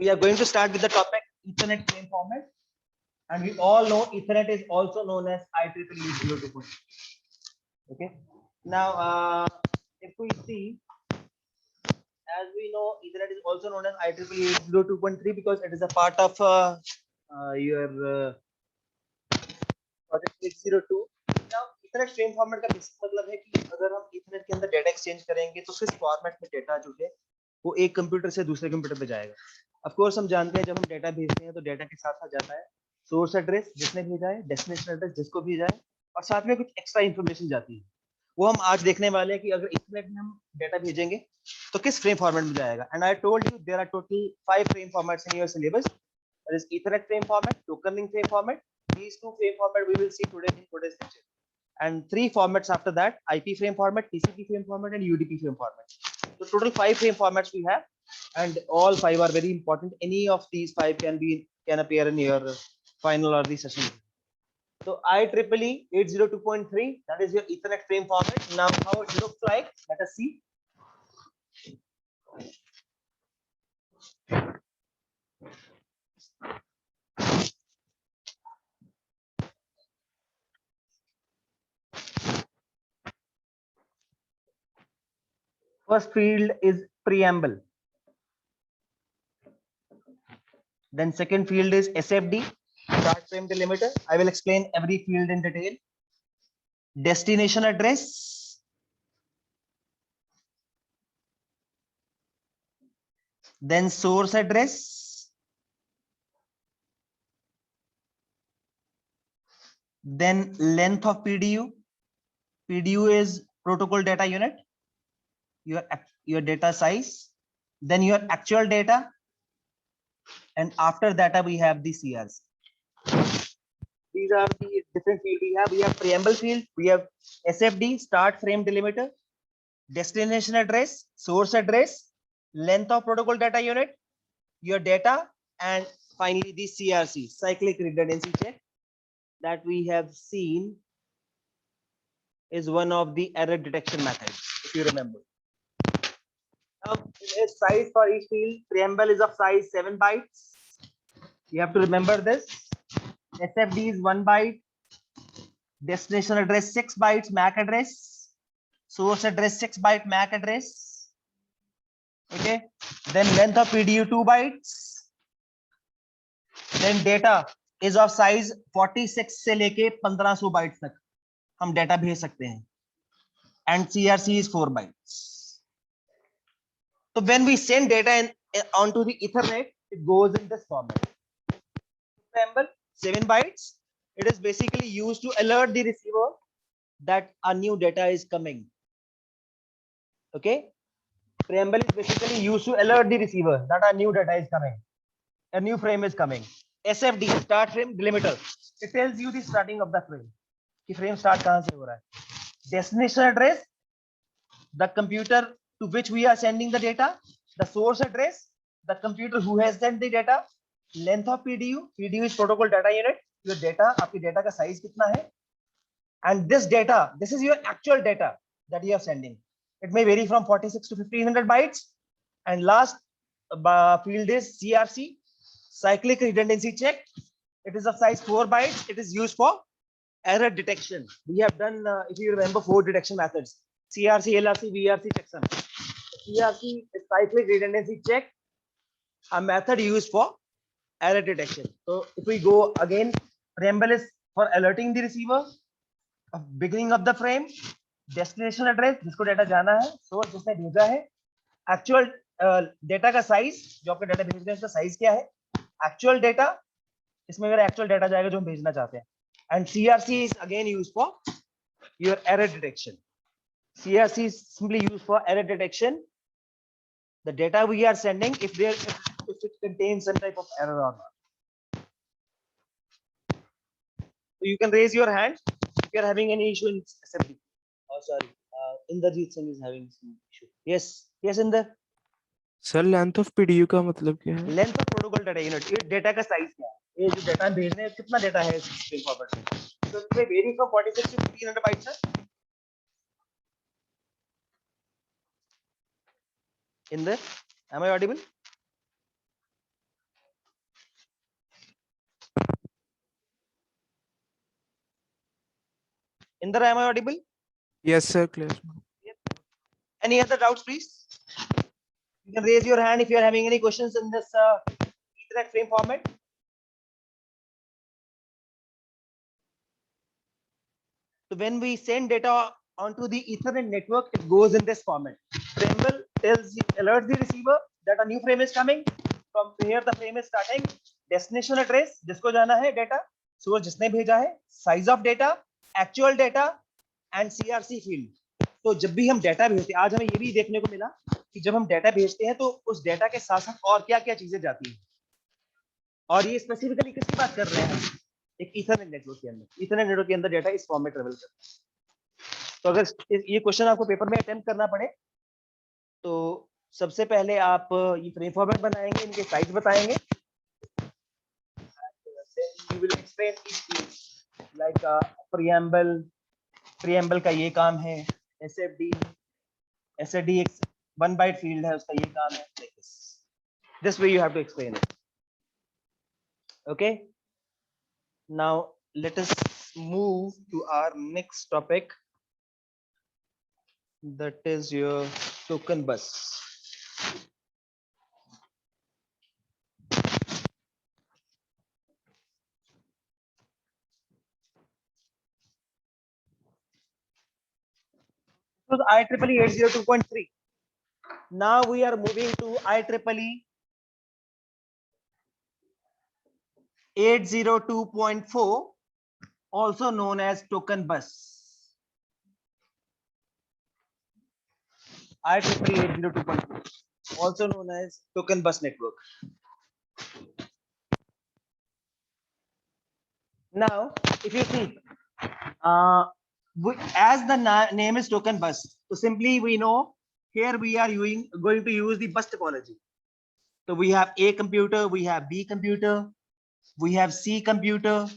we are going to start with the topic Ethernet frame format, and we all know Ethernet is also known as IEEE 802.3. Okay. Now, if we see, as we know, Ethernet is also known as IEEE 802.3 because it is a part of your project 802. Now, Ethernet frame format का basic मतलब है कि अगर हम Ethernet के अंदर data exchange करेंगे तो किस फॉर्मेट में डेटा जो है वो एक कंप्यूटर से दूसरे कंप्यूटर पे जाएगा. ऑफ कोर्स हम जानते हैं जब हम डेटा भेजते हैं तो डेटा के साथ साथ जाता है सोर्स एड्रेस जिसने भेजा है, डेस्टिनेशन एड्रेस जिसको भेजा है, और साथ में कुछ एक्स्ट्रा इन्फॉर्मेशन जाती है. वो हम आज देखने वाले हैं कि अगर इथरनेट में हम डेटा भेजेंगे तो किस फ्रेम फॉर्मेट में जाएगा. And I told you there are total 5 frame formats in your syllabus. There is Ethernet frame format, token ring frame format. These two frame format we will see today in today's lecture. And 3 formats after that: IP frame format, TCP frame format, and UDP frame format. So total 5 frame formats we have, and all 5 are very important. Any of these 5 can appear in your final or the session. So IEEE 802.3, that is your Ethernet frame format. Now how it looks like, let us see. First field is preamble. Then second field is SFD, start frame delimiter. I will explain every field in detail. Destination address. Then source address. Then length of PDU. PDU is protocol data unit. Your data size. Then your actual data. And after data we have the CRC. These are the different fields we have. We have preamble field, we have SFD, start frame delimiter, destination address, source address, length of protocol data unit, your data, and finally the CRC, cyclic redundancy check, that we have seen is one of the error detection methods, if you remember. Now, size for each field. Preamble is of size 7 bytes. You have to remember this. SFD is 1 byte. Destination address 6 bytes MAC address. Source address 6 byte MAC address. Okay. Then length of PDU 2 bytes. Then data is of size 46 से लेके 1500 bytes तक हम data भेज सकते हैं. And CRC is 4 bytes. So when we send data onto the Ethernet, it goes in this format. Preamble 7 bytes. It is basically used to alert the receiver that a new data is coming. Okay. Preamble is basically used to alert the receiver that a new data is coming. A new frame is coming. SFD, start frame delimiter. It tells you the starting of the frame. कि frame start कहाँ से हो रहा है. Destination address, the computer to which we are sending the data. The source address, the computer who has sent the data. Length of PDU, PDU is protocol data unit. Your data, आपकी data का size कितना है. And this data, this is your actual data that you are sending. It may vary from 46 to 1500 bytes. And last field is CRC, cyclic redundancy check. It is of size 4 bytes. It is used for error detection. We have done, if you remember, 4 detection methods: CRC, LRC, VRC, checksum. CRC is cyclic redundancy check, a method used for error detection. So if we go again, preamble is for alerting the receiver, beginning of the frame, destination address जिसको data जाना है, source जिसने भेजा है, actual data का size, जो आपका data भेज रहे हैं उसका साइज क्या है, actual डेटा, इसमें मेरा actual डेटा जाएगा जो हम भेजना चाहते हैं. And CRC is again used for your error detection. CRC is simply used for error detection. The data we are sending, if it contains some type of error or not. So you can raise your hand if you are having any issue in SFD. Oh, sorry. Inderjeet Singh is having some issue. Yes. Yes, Inder. Sir length of PDU का मतलब क्या है? Length of protocol data unit. ये data का size क्या है, ये जो डेटा हम भेज रहे हैं कितना डेटा है इस स्ट्रीम फॉर्मेट में. तो इसमें वेरी फ्रॉम 46 to 1500 बाइट्स है. Inder, am I audible? Indra, am I audible? Yes, sir. Clear. Any other doubts, please? You can raise your hand if you are having any questions in this Ethernet frame format. So when we send data onto the Ethernet network, it goes in this format. Frame alerts the receiver that a new frame is coming. From here the frame is starting. Destination address जिसको जाना है data, source जिसने भेजा है, size of data, actual data and CRC field. तो जब भी हम डेटा भेजते हैं, आज हमें ये भी देखने को मिला कि जब हम डेटा भेजते हैं तो उस डेटा के साथ साथ और क्या क्या चीजें जाती हैं, और ये स्पेसिफिकली किसकी बात कर रहे हैं, एक ईथरनेट नेटवर्क के अंदर, ईथरनेट नेटवर्क के अंदर डेटा इस फॉर्म में ट्रेवल करता है। तो अगर ये क्वेश्चन आपको पेपर में अटेम्प्ट करना पड़े तो सबसे पहले आप ये फ्रेम फॉर्मेट बनाएंगे, इनके साइज बताएंगे, you will explain each like preamble का ये काम है, SFD एक 1 byte field है, उसका ये काम है, like this way you have to explain it. Okay, now let us move to our next topic, that is your token bus. So IEEE 802.3. Now we are moving to IEEE 802.4, also known as token bus. IEEE 802.4, also known as token bus network. Now, if you see, as the name is token bus, so simply we know here we are going to use the bus topology. So we have A computer, we have B computer, we have C computer,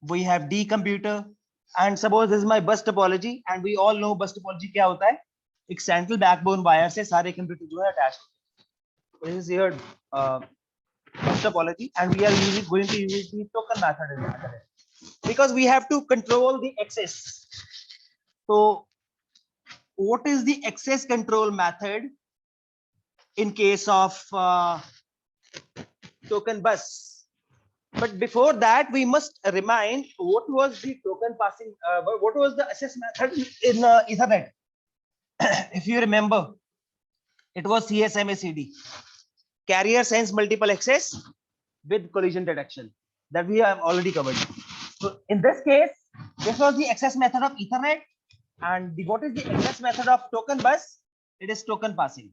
we have D computer, and suppose this is my bus topology, and we all know bus topology क्या होता है, एक central backbone wire से सारे computer जो है attached होते हैं. This is your bus topology, and we are going to use the token method in that, because we have to control the access. So what is the access control method in case of token bus? But before that, we must remind what was the token passing, what was the access method in Ethernet. If you remember, it was CSMACD, carrier sense multiple access with collision detection, that we have already covered. So in this case, this was the access method of Ethernet, and what is the access method of token bus? It is token passing.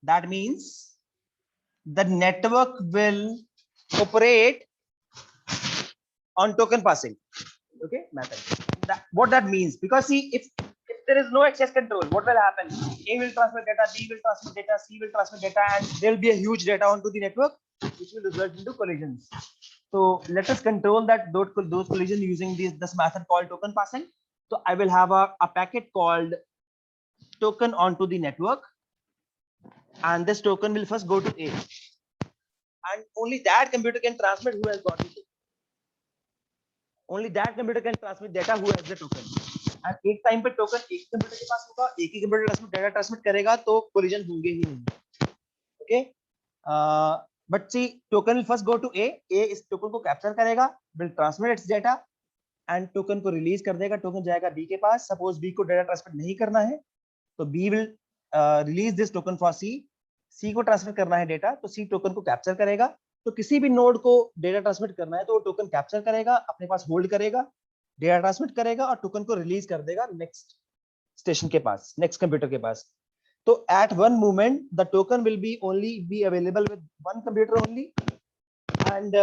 That means the network will operate on token passing, okay, method. What that means, because see, if there is no access control, what will happen? A will transmit data, B will transmit data, C will transmit data, and there will be a huge data onto the network, which will result into collisions. So let us control that those collisions using this method called token passing. So I will have a packet called token onto the network, and this token will first go to A, and only that computer can transmit who has got the token. Only that computer can transmit data who has the token. And एक time पे token एक computer के पास होगा, एक ही computer transmit data transmit करेगा, तो कोलिजन होंगे ही नहीं. Okay, but C token will first go to A इस टोकन को कैप्चर करेगा, will transmit its data and token को रिलीज कर देगा. टोकन जाएगा बी के पास. सपोज बी को डेटा ट्रांसमिट नहीं करना है तो B will release this token for C. सी को ट्रांसफर करना है डेटा, तो सी टोकन को कैप्चर करेगा. तो किसी भी नोड को डेटा ट्रांसमिट करना है तो वो टोकन कैप्चर करेगा, अपने पास होल्ड करेगा, डेटा ट्रांसमिट करेगा और टोकन को रिलीज कर देगा नेक्स्ट स्टेशन के पास, नेक्स्ट कंप्यूटर के पास. तो at one moment the token will be only be available with one computer only, and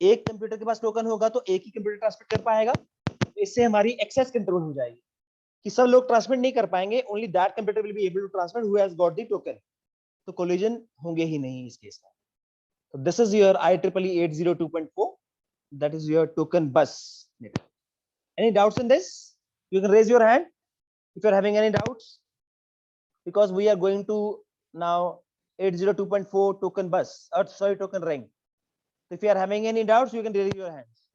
एक कंप्यूटर के पास टोकन होगा तो एक ही कंप्यूटर ट्रांसमिट कर पाएगा. इससे हमारी एक्सेस कंट्रोल हो जाएगी कि सब लोग ट्रांसमिट नहीं कर पाएंगे, only that computer will be able to transmit who has got the token. तो कोलिजन होंगे ही नहीं इस केस में. So this is your IEEE 802.4, that is your token bus network. Any doubts in this? You can raise your hand if you're having any doubts, because we are going to now 802.4 token bus, or sorry, token ring. If you are having any doubts, you can raise your hands.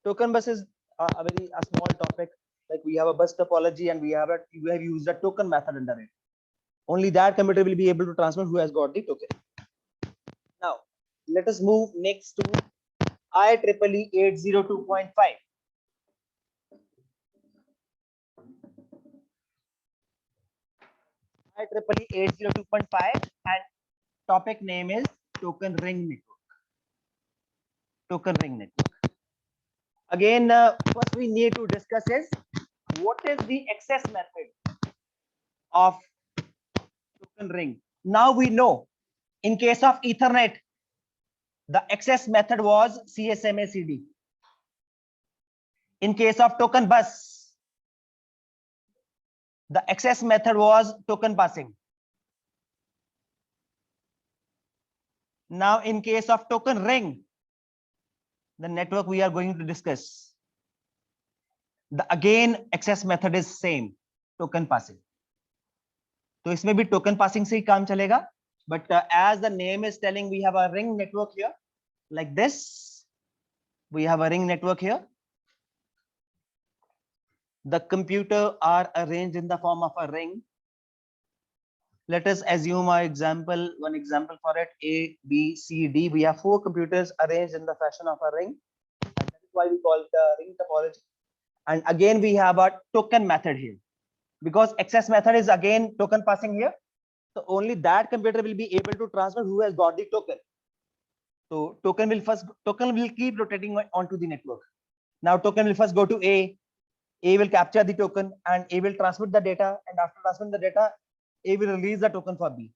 Token bus is a very small topic. Like we have a bus topology and we have used a token method under it. Only that computer will be able to transmit who has got the token. Now let us move next to IEEE 802.5. IEEE 802.5 and topic name is token ring network. Token ring network. Again, first we need to discuss is what is the access method of token ring. Now we know in case of Ethernet, the access method was CSMA CD. In case of token bus, the access method was token passing. Now in case of token ring, the network we are going to discuss, the again access method is same, token passing. तो इसमें भी token passing से ही काम चलेगा, but as the name is telling, we have a ring network here like this. We have a ring network here. The computer are arranged in the form of a ring. Let us assume one example for it, A, B, C, D. We have 4 computers arranged in the fashion of a ring. And that is why we call it the ring topology. And again, we have a token method here. Because access method is again token passing here. So only that computer will be able to transfer who has got the token. So token will keep rotating onto the network. Now token will first go to A. A will capture the token and A will transmit the data, and after transmitting the data, A will release the token for B.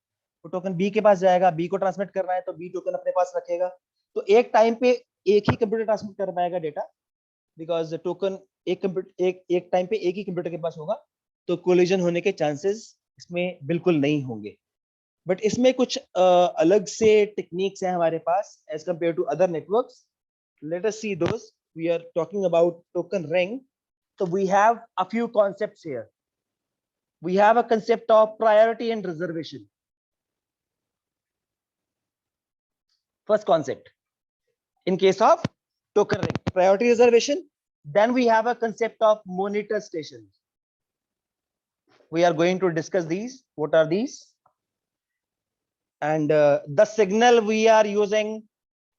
तो token B के पास जाएगा, B को transmit करना है तो B token अपने पास रखेगा. तो एक टाइम पे एक ही कंप्यूटर ट्रांसमिट कर पाएगा डेटा, बिकॉज टोकन एक टाइम पे एक ही कंप्यूटर के पास होगा, तो कोलिजन होने के चांसेस इसमें बिल्कुल नहीं होंगे. बट इसमें कुछ अलग से टेक्निक्स हैं हमारे पास as compare to other networks. Let us see those. We are talking about token ring. So we have a few concepts here. We have a concept of priority and reservation. First concept, in case of token ring, priority reservation. Then we have a concept of monitor stations. We are going to discuss these. What are these? And the signal we are using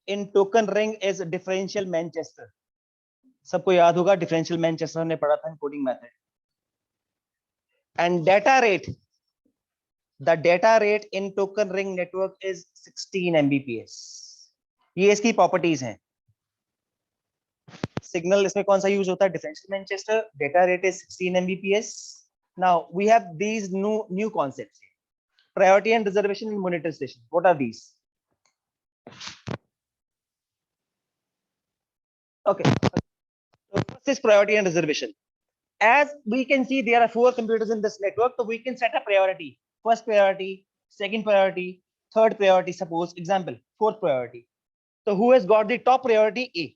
in token ring is differential Manchester. सबको याद होगा differential Manchester ने पढ़ा था coding method. And data rate, the data rate in token ring network is 16 Mbps. ये इसकी properties हैं. Signal इसमें कौन सा यूज होता है? Differential Manchester. Data rate is 16 Mbps. Now we have these new concepts, priority and reservation in monitor station. What are these? Okay. So first is priority and reservation. As we can see, there are 4 computers in this network, so we can set a priority. First priority, second priority, third priority. Suppose example, 4th priority. So who has got the top priority? A.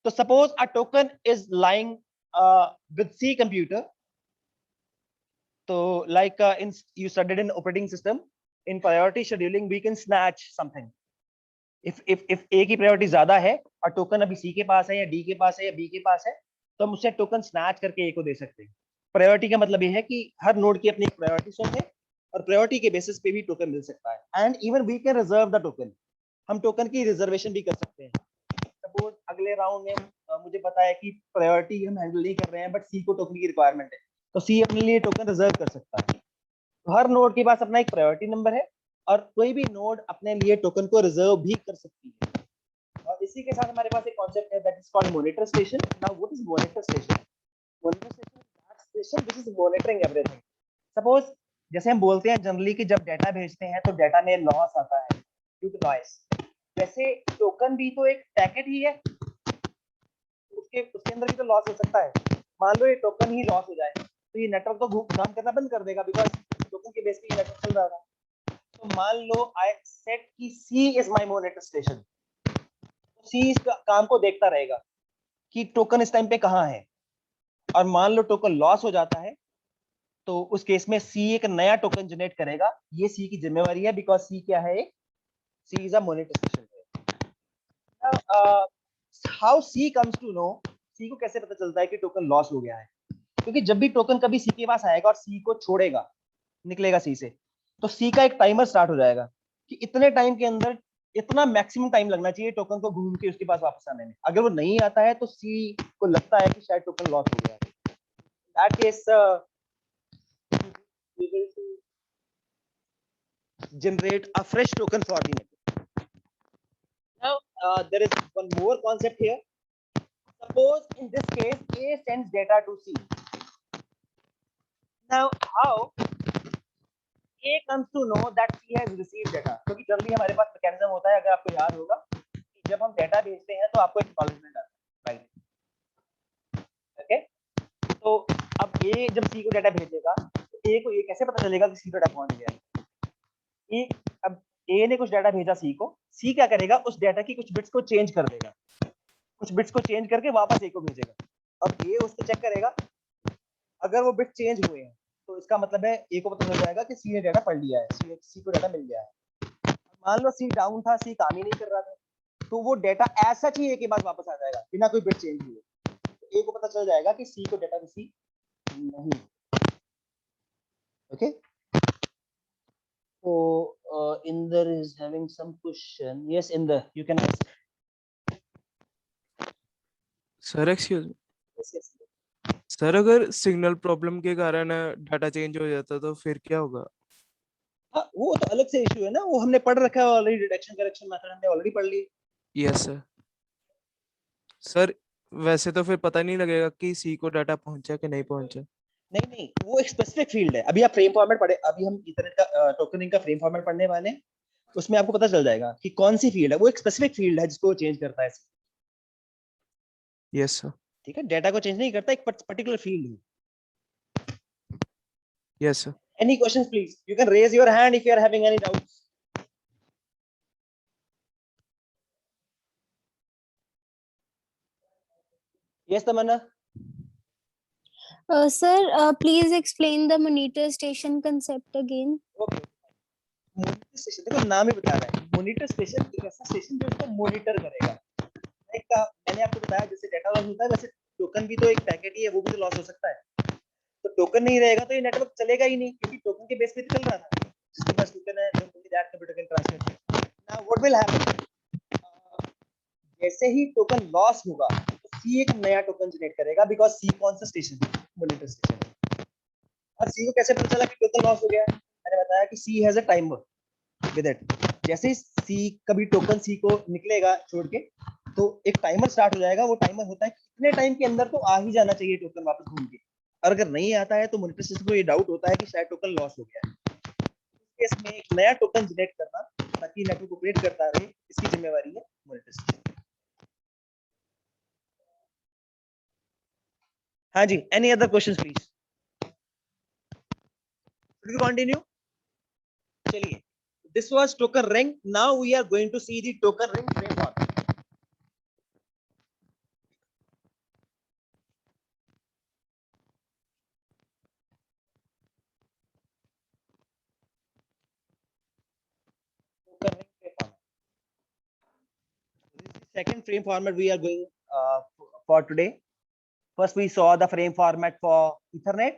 So suppose a token is lying with C computer. So like you studied in operating system, in priority scheduling, we can snatch something. if A की priority ज्यादा है और token अभी C के पास है या D के पास है या B के पास है, तो हम उससे टोकन स्नैच करके A को दे सकते हैं. प्रायोरिटी का मतलब ये है कि हर नोड की अपनी एक प्रायोरिटी सेट है और प्रायोरिटी के बेसिस पे भी टोकन मिल सकता है. And even we can reserve the token. हम टोकन की रिजर्वेशन भी कर सकते हैं. सपोज अगले राउंड में मुझे पता है कि प्रायोरिटी हम हैंडल नहीं कर रहे हैं, बट C को टोकन की रिक्वायरमेंट है, तो C अपने लिए टोकन रिजर्व कर सकता है. तो हर नोड के पास अपना एक प्रायोरिटी नंबर है और कोई भी नोड अपने लिए टोकन को रिजर्व भी कर सकती है. और इसी के साथ हमारे पास एक कॉन्सेप्ट है that is called monitor station. Now what is monitor station? Monitor station is that station which is monitoring everything. Suppose जैसे हम बोलते हैं जनरली कि जब डेटा भेजते हैं तो डेटा में लॉस आता है ड्यू टू नॉइस, वैसे टोकन भी तो एक पैकेट ही है, उसके अंदर भी तो लॉस हो सकता है. मान लो ये टोकन ही लॉस हो जाए तो ये नेटवर्क तो काम करना बंद कर देगा, बिकॉज टोकन के बेस पे ये नेटवर्क चल रहा था. तो मान लो आई सेट कि C is my monitor station. C इस काम को देखता रहेगा कि टोकन इस टाइम पे कहाँ है, और मान लो टोकन लॉस हो जाता है तो उस केस में C एक नया टोकन जनरेट करेगा. ये C की जिम्मेवारी है, बिकॉज C क्या है? C is a monitor station. How C comes to know, C को कैसे पता चलता है कि टोकन लॉस हो गया है? क्योंकि जब भी टोकन कभी सी के पास आएगा और सी को छोड़ेगा, निकलेगा सी से, तो सी का एक टाइमर स्टार्ट हो जाएगा कि इतने टाइम के अंदर इतना मैक्सिमम टाइम लगना चाहिए टोकन को घूम के उसके पास वापस आने में। अगर वो नहीं आता है तो सी को लगता है कि शायद टोकन लॉस हो गया है। That case we will generate a fresh token for the network. Now there is one more concept here. Suppose in this case A sends data to C. Now how A comes to know that C has received data? क्योंकि generally हमारे पास mechanism होता है, अगर आपको याद होगा, कि जब हम डेटा भेजते हैं तो आपको एक्नॉलेजमेंट आता है, राइट? ओके, तो अब A जब C को डेटा भेजेगा तो A को ये कैसे पता चलेगा कि C को डेटा पहुंच गया है? अब A ने कुछ डाटा भेजा C को, C क्या करेगा, उस डाटा की कुछ बिट्स को चेंज कर देगा, कुछ बिट्स को चेंज करके वापस A को भेजेगा। अब A उसको चेक करेगा, अगर वो बिट चेंज हुए हैं तो इसका मतलब है A को पता चल जाएगा कि C ने डाटा पढ़ लिया है, C को डाटा मिल गया है। मान लो C डाउन था, C काम ही नहीं कर रहा था, तो वो डाटा एज सच ही A के पास वापस आ जाएगा बिना कोई बिट चेंज हुए। तो A को पता चल जाएगा कि C को डाटा रिसीव नहीं। Okay, so Inder is having some question. Yes, Inder, you can ask. Sir excuse me Yes, yes. Sir, अगर सिग्नल प्रॉब्लम के कारण डाटा चेंज हो जाता तो फिर क्या होगा? हाँ, वो तो अलग से इशू है ना, वो हमने पढ़ रखा है ऑलरेडी, डिटेक्शन करेक्शन मेथड हमने ऑलरेडी पढ़ ली। Yes sir. सर वैसे तो फिर पता नहीं लगेगा कि सी को डाटा पहुंचा कि नहीं पहुंचा। नहीं नहीं, वो एक स्पेसिफिक फील्ड है। अभी आप फ्रेम फॉर्मेट पढ़े, अभी हम इथरनेट का टोकनिंग का फ्रेम फॉर्मेट पढ़ने वाले हैं, उसमें आपको पता चल जाएगा कि कौन सी फील्ड है। वो एक स्पेसिफिक फील्ड है जिसको चेंज करता है। Yes sir. ठीक है, डेटा को चेंज नहीं करता, एक पर्टिकुलर फील्ड है। Yes sir. Any questions please, you can raise your hand if you are having any doubts. Yes Tamanna. Sir, please explain the monitor station concept again. Okay, monitor station, देखो नाम ही बता रहा है, monitor station एक ऐसा station जो इसको monitor करेगा। एक मैंने आपको बताया जैसे डेटा लॉस होता है, वैसे टोकन भी तो एक पैकेट ही है, वो भी तो लॉस हो सकता है। तो टोकन नहीं रहेगा तो ये नेटवर्क चलेगा ही नहीं, क्योंकि टोकन के बेस पे चल रहा था। जिसके पास टोकन है, that computer can transfer. Now what will happen, जैसे ही टोकन लॉस होगा तो सी एक नया टोकन जनरेट करेगा, बिकॉज़ सी कौन सा स्टेशन है, मॉनिटर स्टेशन है। और सी को कैसे पता चला कि टोकन लॉस हो गया है? मैंने बताया कि C has a timer with it. जैसे ही सी कभी टोकन सी को निकलेगा छोड़ के, तो एक टाइमर स्टार्ट हो जाएगा। वो टाइमर होता है कितने टाइम के अंदर तो आ ही जाना चाहिए टोकन वापस घूम के। और अगर नहीं आता है तो मॉनिटर सिस्टम को ये डाउट होता है कि शायद टोकन लॉस हो गया है। इस केस में एक नया टोकन जनरेट करना ताकि नेटवर्क ऑपरेट करता रहे, इसकी जिम्मेवारी है मॉनिटर सिस्टम। हाँ जी, any other questions please? Should we continue? चलिए, this was token ring, now we are going to see the token ring framework. Second frame format we are going for today. First we saw the frame format for Ethernet.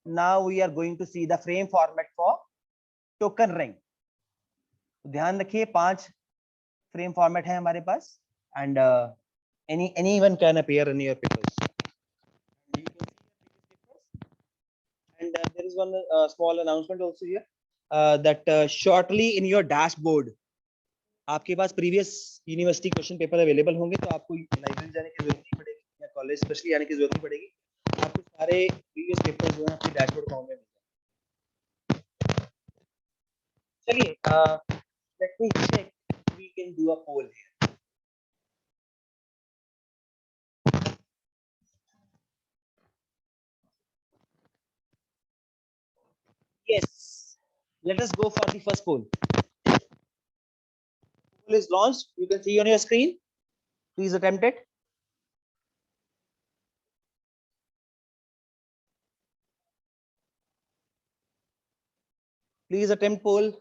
Now we are going to see the frame format for token ring. ध्यान रखिए 5 frame format है हमारे पास, and anyone can appear in your papers. And there is one small announcement also here, that shortly in your dashboard आपके पास previous university question paper available होंगे, तो आपको library जाने की जरूरत नहीं पड़ेगी या कॉलेज स्पेशली आने की जरूरत नहीं पड़ेगी। आपको सारे प्रीवियस पेपर जो है आपके डैशबोर्ड फॉर्म में मिल जाएंगे। चलिए, let me check we can do a poll here. Yes, let us go for the first poll. Poll is launched. You can see on your screen. Please attempt it. Please attempt poll.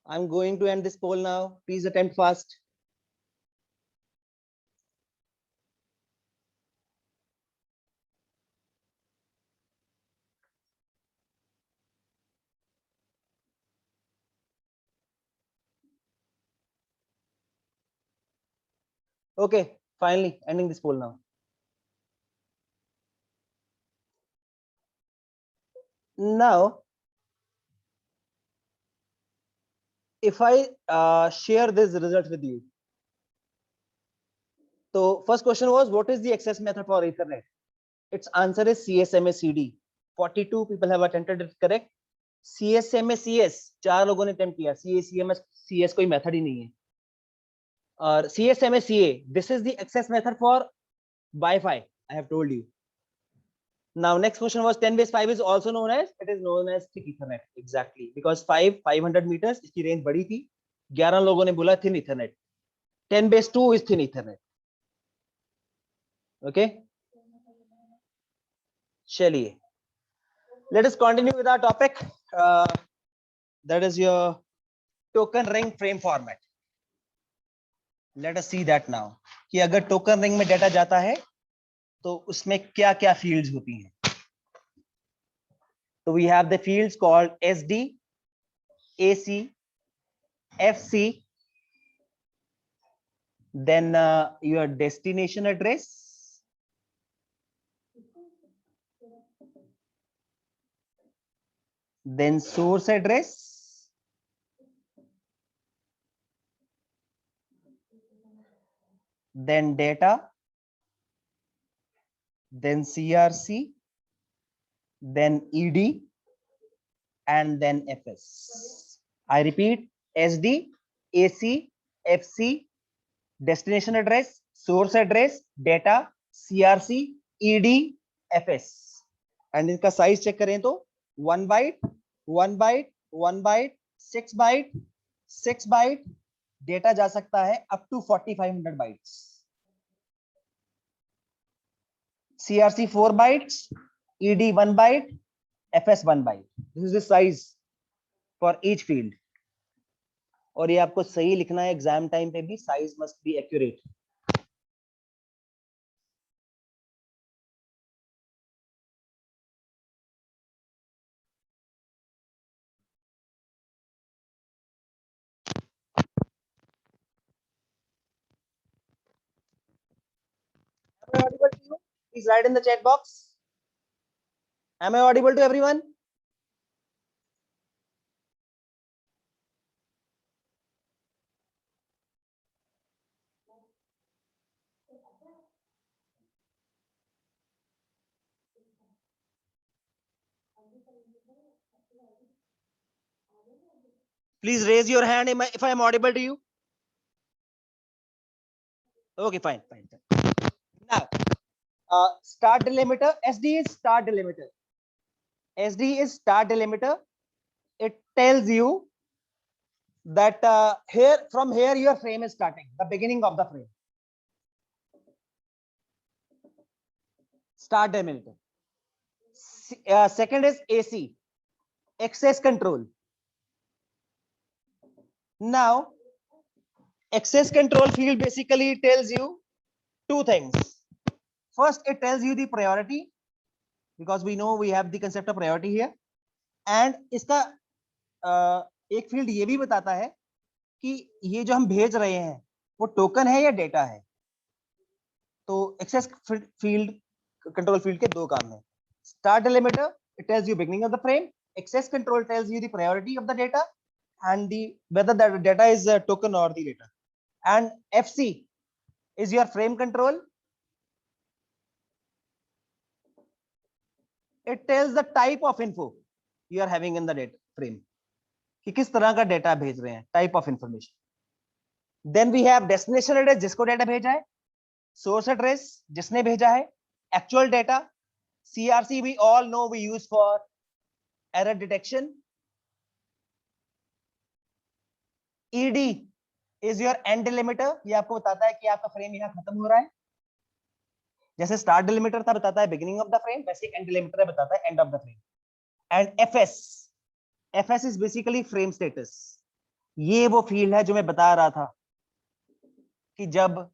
I'm going to end this poll now. Please attempt fast. Okay, finally ending this poll now. Now, if I share this result with you, so first question was, what is the access method for Ethernet? Its answer is CSMA CD. 42 people have attempted it correct. CSMA CS 4 लोगों ने attempt किया. CSMA CS कोई method ही नहीं है. और CSMA CA, this is the access method for Wi-Fi. I have told you. Now next question was 10/5 is also known as, it is known as thick Ethernet. Exactly, because 500 meters इसकी range बड़ी थी. 11 लोगों ने बोला thin Ethernet. 10/2 is thin Ethernet. Okay. चलिए. Let us continue with our topic. That is your token ring frame format. Let us see that now. कि अगर token ring में data जाता है तो उसमें क्या-क्या fields होती हैं. So we have the fields called SD, AC, FC, then your destination address, then source address, then data, then CRC, then ED, and then FS. I repeat, SD, AC, FC, destination address, source address, data, CRC, ED, FS. And इनका size check करें तो 1 byte, 1 byte, 1 byte, 6 byte, 6 byte, data जा सकता है up to 4500 bytes. CRC 4 bytes, ED 1 byte, FS 1 byte. This is the size for each field. और ये आपको सही लिखना है एग्जाम टाइम पे भी, size must be accurate. Am I audible to you? Please write in the chat box. Am I audible to everyone? Please raise your hand if I am audible to you. Okay, fine. Now, start delimiter. SD is start delimiter. SD is start delimiter. It tells you that from here your frame is starting, the beginning of the frame. Start delimiter. Second is AC, access control. Now, access control field basically tells you two things. First, it tells you the priority, because we know we have the concept of priority here. And इसका एक field ये भी बताता है कि ये जो हम भेज रहे हैं वो टोकन है या डेटा है. तो access field control field के दो काम हैं. Start delimiter, it tells you beginning of the frame. Access control tells you the priority of the data and the whether that data is a token or the data. And FC is your frame control. It tells the type of info you are having in the data frame. कि किस तरह का data भेज रहे हैं, type of information. Then we have destination address, जिसको data भेजा है, source address, जिसने भेजा है, actual data, CRC we all know we use for error detection. ED is your end delimiter. ये आपको बताता है कि आपका फ्रेम यहाँ खत्म हो रहा है. जैसे स्टार्ट डिलिमिटर था बताता है बिगिनिंग ऑफ द फ्रेम, वैसे एंड डिलिमिटर बताता है end of the frame. And FS is basically frame status. ये वो फील्ड है जो मैं बता रहा था कि जब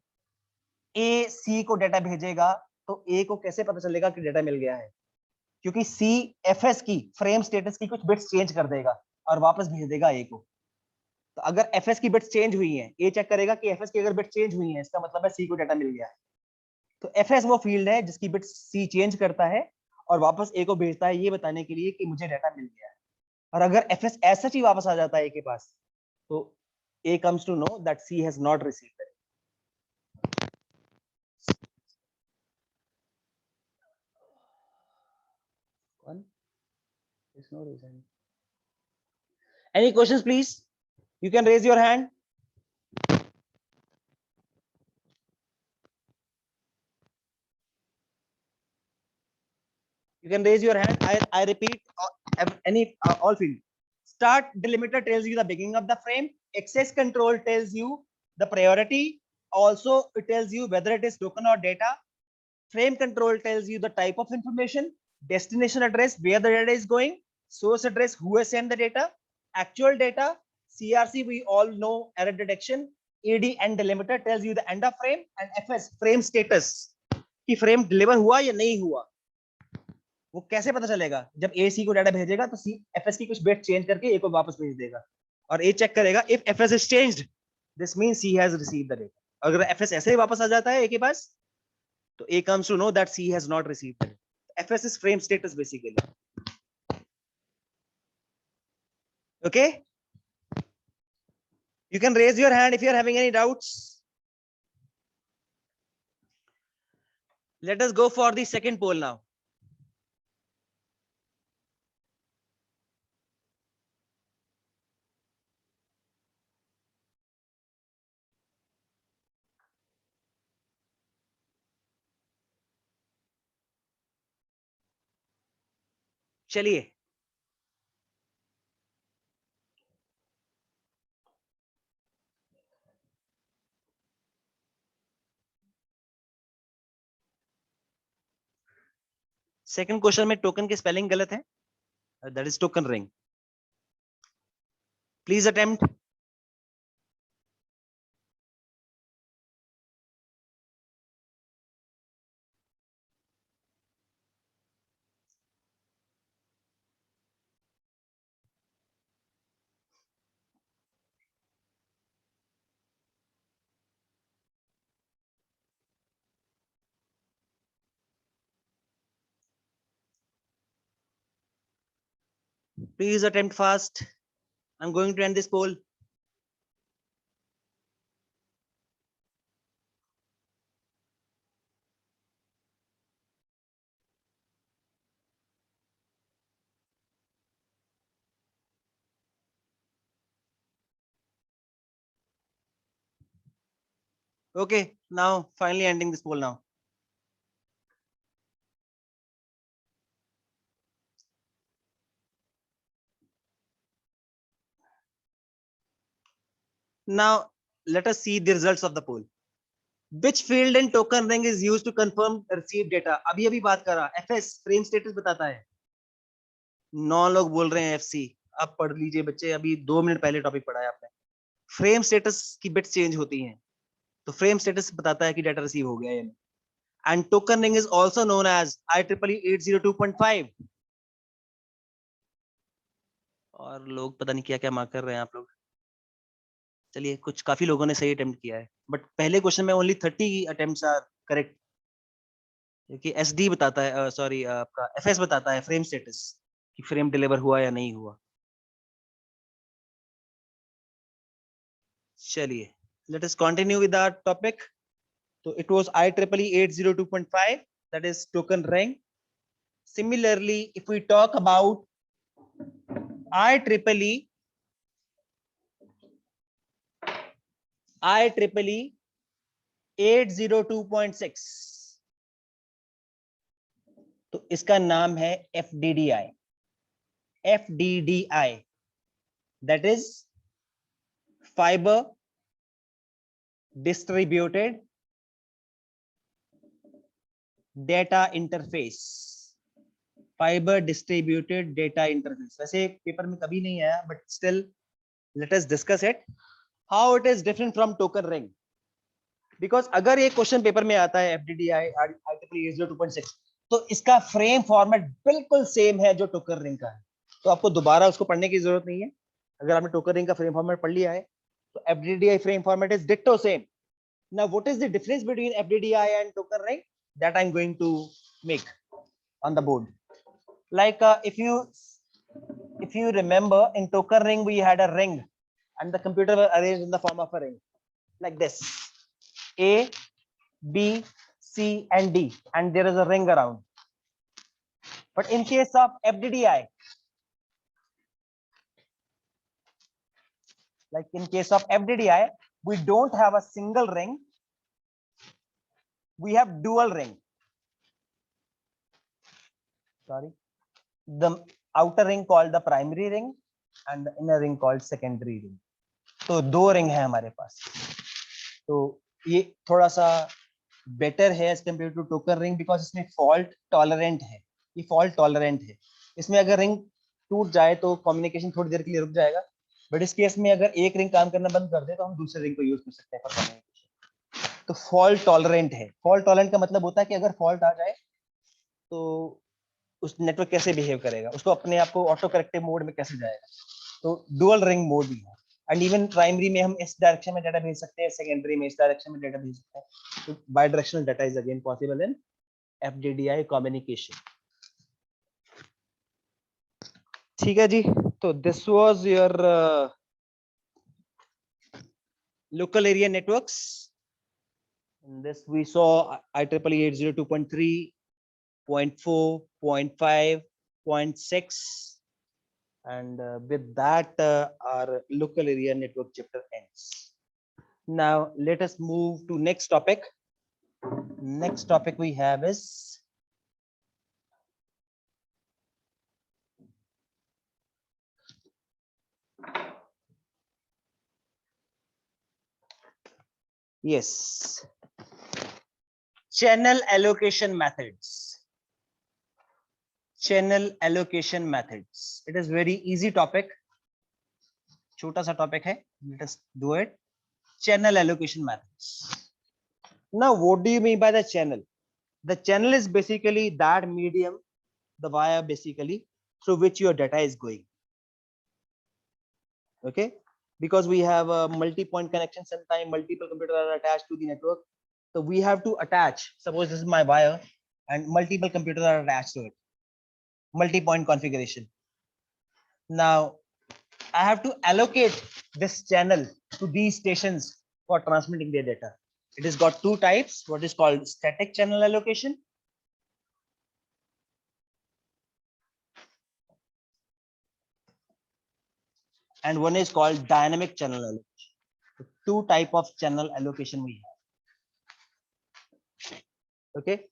ए सी को डेटा भेजेगा तो ए को कैसे पता चलेगा कि डेटा मिल गया है, क्योंकि सी एफएस की फ्रेम स्टेटस की कुछ बिट्स चेंज कर देगा और वापस भेज देगा ए को। तो अगर एफएस की बिट्स चेंज हुई हैं, ए चेक करेगा कि एफएस की अगर बिट्स चेंज हुई हैं, इसका मतलब है सी को डेटा मिल गया है। तो एफएस वो फील्ड है जिसकी बिट्स सी चेंज करता है और वापस ए को भेजता है, ये बताने के लिए कि मुझे डेटा मिल गया है। और अगर एफएस ऐसा ही वापस आ जाता है ए के पास, तो A comes to know that C has not received it. There's no reason. Any questions, please? You can raise your hand. You can raise your hand. I repeat, all field. Start delimiter tells you the beginning of the frame. Access control tells you the priority. Also, it tells you whether it is token or data. Frame control tells you the type of information, destination address, where the data is going, source address, who has sent the data, actual data, CRC, we all know error detection, ED and delimiter tells you the end of frame, and FS, frame status, कि frame deliver हुआ या नहीं हुआ। वो कैसे पता चलेगा? जब ए सी को डाटा भेजेगा तो सी एफएस की कुछ बिट चेंज करके ए को वापस भेज देगा और ए चेक करेगा if FS is changed, this means C has received the data. अगर एफएस ऐसे ही वापस आ जाता है ए के पास, तो A comes to know that C has not received it. FS is frame status basically. Okay? You can raise your hand if you are having any doubts. Let us go for the second poll now. चलिए, second question में token की spelling गलत है, that is token ring. Please attempt. Please attempt fast. I'm going to end this poll. Okay, now finally ending this poll now. Now let us see the results of the poll. Which field in token ring is used to confirm received data? अभी अभी बात करा, FS frame status बताता है। 9 लोग बोल रहे हैं FC। अब पढ़ लीजिए बच्चे, अभी 2 मिनट पहले टॉपिक पढ़ा है आपने। फ्रेम स्टेटस की बिट्स चेंज होती हैं, तो फ्रेम स्टेटस बताता है कि डाटा रिसीव हो गया या नहीं। And token ring is also known as IEEE 802.5। और लोग पता नहीं क्या क्या मार्क कर रहे हैं आप लोग। चलिए, कुछ काफी लोगों ने सही अटेम्प्ट किया है, बट पहले क्वेश्चन में ओनली 30 अटेम्प्ट्स आर करेक्ट, क्योंकि SD बताता है, सॉरी आपका FS बताता है फ्रेम स्टेटस कि फ्रेम डिलीवर हुआ या नहीं हुआ। चलिए, let us continue with our topic. So it was IEEE 802.5, that is token ring. Similarly, if we talk about IEEE 802.6, तो इसका नाम है FDDI। FDDI, that is fiber distributed data interface। Fibre distributed data interface, वैसे paper में कभी नहीं आया, but still let us discuss it how it is different from token ring. Because अगर ये क्वेश्चन पेपर में आता है FDDI IEEE 802.6 तो इसका फ्रेम फॉर्मेट बिल्कुल सेम है जो टोकन रिंग का है, तो आपको दोबारा उसको पढ़ने की जरूरत नहीं है। अगर आपने टोकन रिंग का फ्रेम फॉर्मेट पढ़ लिया है तो FDDI frame format is ditto same. Now what is the difference between FDDI and token ring? That I'm going to make on the board. Like if you remember, in token ring we had a ring and the computer was arranged in the form of a ring like this: A, B, C and D, and there is a ring around. But in case of FDDI, like in case of FDDI, we don't have a single ring, we have dual ring. Sorry, the outer ring called the primary ring and the inner ring called secondary ring. तो दो ring है हमारे पास, तो ये थोड़ा सा better है as compare to token ring because इसमें फॉल्ट टॉलरेंट है, ये फॉल्ट टॉलरेंट है। इसमें अगर रिंग टूट जाए तो कम्युनिकेशन थोड़ी देर के लिए रुक जाएगा, बट इस केस में अगर एक रिंग काम करना बंद कर दे तो हम दूसरे रिंग को यूज कर सकते हैं फॉर कम्युनिकेशन। तो फॉल्ट टॉलरेंट है। फॉल्ट टॉलरेंट का मतलब होता है कि अगर फॉल्ट आ जाए तो उस नेटवर्क कैसे बिहेव करेगा, उसको अपने आप को ऑटो करेक्टिव मोड में कैसे जाएगा। तो डुअल रिंग मोड भी है, एंड इवन प्राइमरी में हम इस डायरेक्शन में डाटा भेज सकते हैं, सेकेंडरी में इस डायरेक्शन में डाटा भेज सकते हैं। तो bidirectional data is again possible in FDDI communication. ठीक है जी, तो this was your local area networks. In this we saw IEEE 802.3, 0.4, 0.5, 0.6, and with that our local area network chapter ends. Now let us move to next topic. Next topic we have is yes, channel allocation methods. Channel allocation methods. It is very easy topic, छोटा सा topic है, let us do it. Channel allocation methods. Now what do you mean by the channel? The channel is basically that medium, the wire basically through which your data is going. Okay, because we have a multi-point connection, sometimes multiple computers are attached to the network, so we have to attach, suppose this is my wire and multiple computers are attached to it, multi-point configuration. Now I have to allocate this channel to these stations for transmitting their data. It has got two types, what is called static channel allocation and one is called dynamic channel allocation. So two type of channel allocation we have. Okay,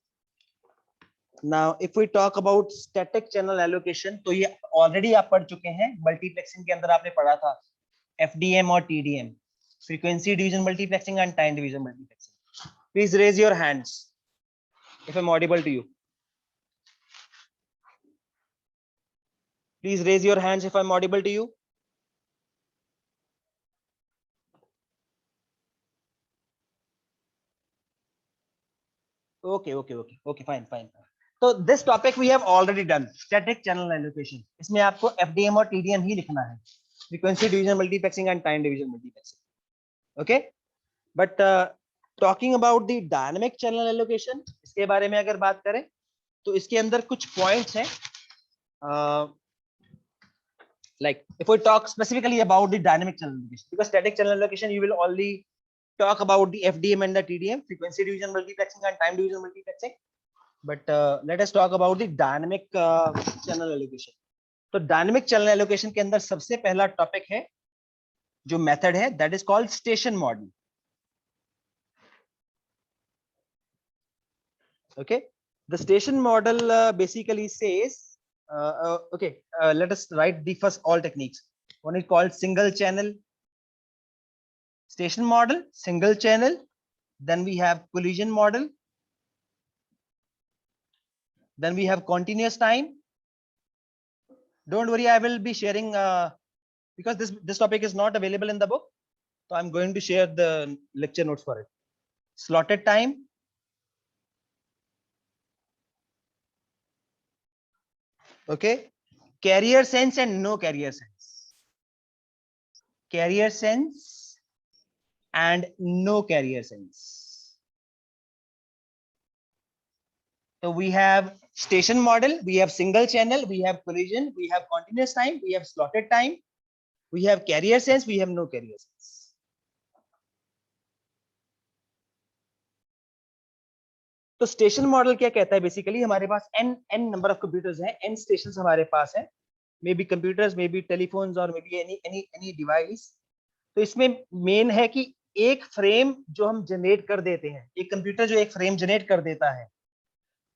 now if we talk about static channel allocation, तो ये already आप पढ़ चुके हैं, multiplexing के अंदर आपने पढ़ा था FDM और TDM, frequency division multiplexing and time division multiplexing. Please raise your hands if I'm audible to you. Please raise your hands if I'm audible to you. Okay, fine. So this topic we have already done, static channel allocation. इसमें आपको FDM और TDM ही लिखना है, frequency division multiplexing and time division multiplexing. Okay, but talking about the dynamic channel allocation, इसके बारे में अगर बात करें तो इसके अंदर कुछ points हैं. Like if we talk specifically about the dynamic channel allocation, because static channel allocation you will only talk about the FDM and the TDM, frequency division multiplexing and time division multiplexing. But let us talk about the dynamic channel allocation. तो dynamic channel allocation के अंदर सबसे पहला topic है जो method है, that is called station model. Okay, the station model basically says okay, let us write the first all techniques. One is called single channel station model, single channel, then we have collision model, then we have continuous time. Don't worry, I will be sharing because this topic is not available in the book, so I'm going to share the lecture notes for it. Slotted time, okay, carrier sense and no carrier sense, carrier sense and no carrier sense. So we have station model, we have single channel, we have collision, we have continuous time, we have slotted time, we have carrier sense, we have no carrier sense. तो station model क्या कहता है? Basically हमारे पास n number of computers हैं, n stations हमारे पास हैं, may be computers, may be telephones और may be any device. तो इसमें मेन है कि एक फ्रेम जो हम जनरेट कर देते हैं, एक कंप्यूटर जो एक फ्रेम जनरेट कर देता है,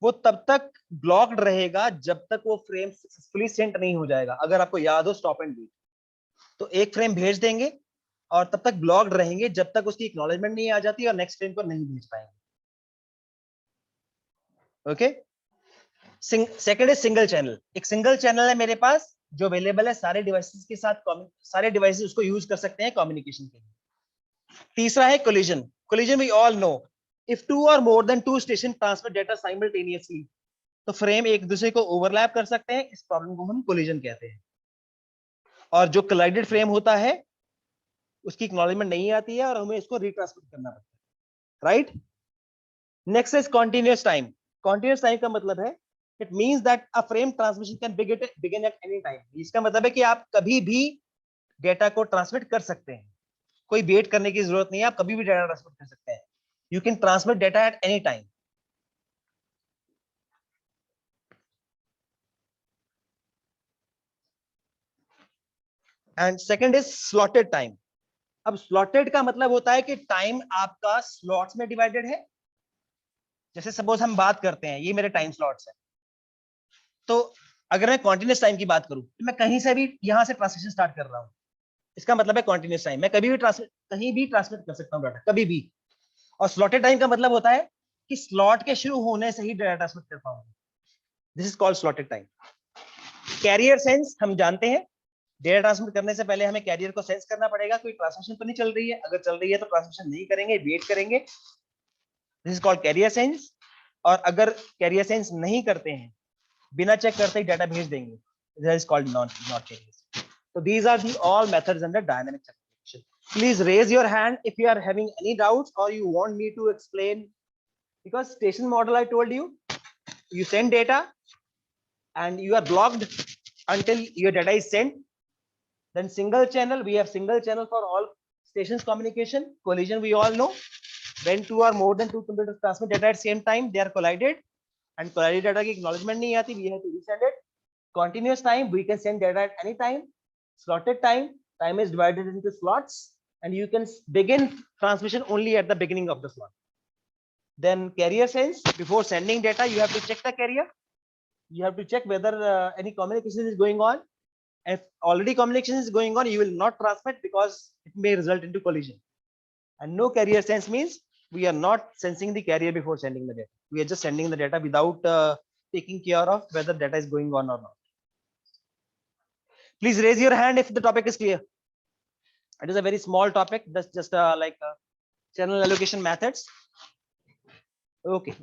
वो तब तक ब्लॉक्ड रहेगा जब तक वो फ्रेम सक्सेसफुली सेंड नहीं हो जाएगा. अगर आपको याद हो स्टॉप एंड वेट, तो एक फ्रेम भेज देंगे और तब तक ब्लॉक्ड रहेंगे जब तक उसकी एक्नॉलेजमेंट नहीं आ जाती और नेक्स्ट फ्रेम को नहीं भेज पाएंगे. Okay. Second is single channel. एक सिंगल चैनल है मेरे पास जो अवेलेबल है सारे डिवाइसेस के साथ, सारे डिवाइसेस उसको यूज कर सकते हैं कम्युनिकेशन के लिए. तीसरा है collision. Collision we all know, if two और more than two station transfer data simultaneously, तो फ्रेम एक दूसरे को ओवरलैप कर सकते हैं. इस प्रॉब्लम को हम कोलिजन कहते हैं. और जो कोलाइडेड फ्रेम होता है उसकी एक्नॉलेजमेंट नहीं आती है और हमें इसको रिट्रांसफर करना पड़ता है. Right. Next is continuous time. Continuous time का मतलब है, it means that a frame transmission can begin at any time. इसका मतलब है कि आप कभी भी डेटा को ट्रांसमिट कर सकते हैं, कोई वेट करने की जरूरत नहीं है, आप कभी भी डेटा ट्रांसमिट कर सकते हैं. You can transmit data at any time. And second is slotted time. अब स्लॉटेड का मतलब होता है कि टाइम आपका स्लॉट्स में डिवाइडेड है. जैसे सपोज हम बात करते हैं, ये मेरे टाइम स्लॉट्स है, तो अगर मैं कॉन्टिन्यूस टाइम की बात करूं तो मैं कहीं से भी यहां से ट्रांसमिशन स्टार्ट कर रहा हूं, इसका मतलब है कॉन्टिन्यूस टाइम. मैं कभी भी कहीं भी ट्रांसमिट कर सकता हूं डाटा, कभी भी. और स्लॉटेड टाइम का मतलब होता है कि स्लॉट के शुरू होने से ही डाटा ट्रांसमिट कर पाऊंगा. This is called slotted time. Carrier sense हम जानते हैं, डेटा ट्रांसमिट करने से पहले हमें कैरियर को सेंस करना पड़ेगा, कोई ट्रांसमिशन तो नहीं चल रही है. अगर चल रही है तो ट्रांसमिशन नहीं करेंगे, वेट करेंगे. This is called carrier sense. और अगर कैरियर सेंस नहीं करते हैं, बिना चेक करते ही डाटा भेज देंगे, this is called not carrier. So these are the all methods under dynamic segmentation. Please raise your hand if you are having any doubts or you want me to explain, because station model I told you, you send data and you are blocked until your data is sent. Then single channel, we have single channel for all stations communication. Collision we all know, when two or more than two computers transmit data at same time, they are collided and collided data की acknowledgement नहीं आती, we have to resend it. Continuous time, we can send data at any time. Slotted time, time is divided into slots and you can begin transmission only at the beginning of the slot. Then carrier sense, before sending data you have to check the carrier, you have to check whether any communication is going on. If already communication is going on, you will not transmit because it may result into collision. And no carrier sense means we are not sensing the carrier before sending the data, we are just sending the data without taking care of whether data is going on or not. Please raise your hand if the topic is clear. It is a very small topic, that's just like channel allocation methods. Okay.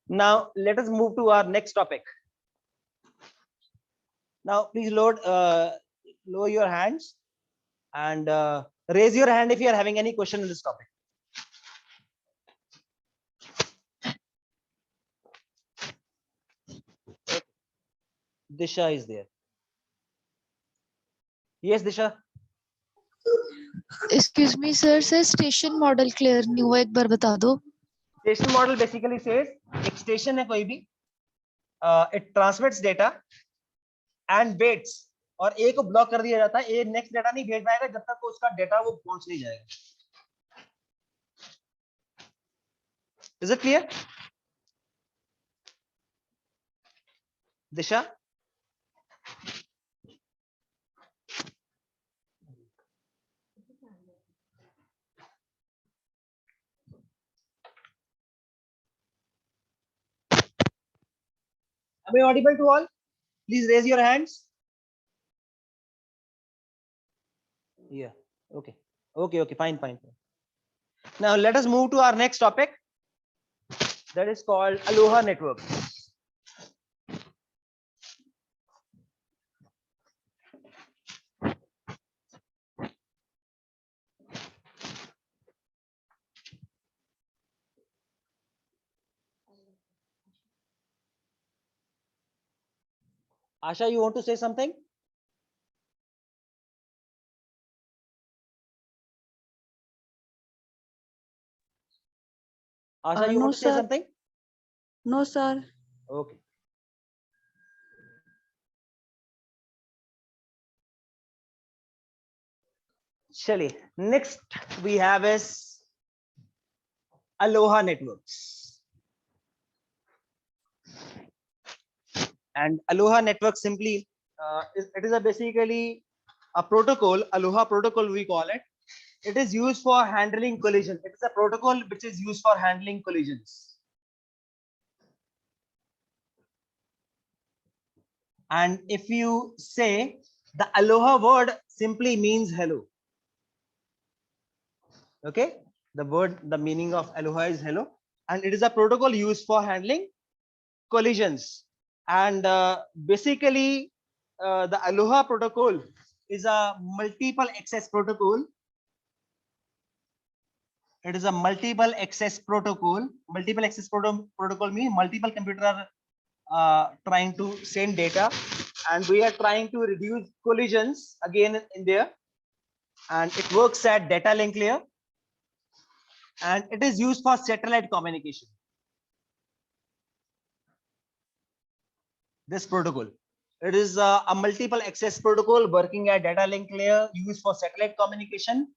Now let us move to our next topic. Now please lower your hands and raise your hand if you are having any question in this topic. Disha is there. Yes, Disha. Excuse me sir, station model clear नहीं हुआ, एक बार बता दो. Station model basically says एक station है कोई भी, it transmits data and waits, और ए को ब्लॉक कर दिया जाता है. ए नेक्स्ट डेटा नहीं भेज पाएगा जब तक उसका डेटा वो पहुंच नहीं जाएगा. Is it clear? Disha? Am I audible to all? Please raise your hands. Yeah. Okay. Okay. Fine. Now let us move to our next topic. That is called Aloha network. Asha, you want to say something? Asha, you No, want to say sir. something? No, sir. Okay. Chaliye. Next we have is Aloha networks. And Aloha network simply, it is basically a protocol, Aloha protocol we call it. It is used for handling collision. It is a protocol which is used for handling collisions. And if you say the Aloha word simply means hello. Okay, the meaning of Aloha is hello, and it is a protocol used for handling collisions. And basically, the Aloha protocol is a multiple access protocol. It is a multiple access protocol. Multiple access protocol means multiple computers are trying to send data, and we are trying to reduce collisions again in there. And it works at data link layer, and it is used for satellite communication. This protocol, it is a multiple access protocol working at data link layer, used for satellite communication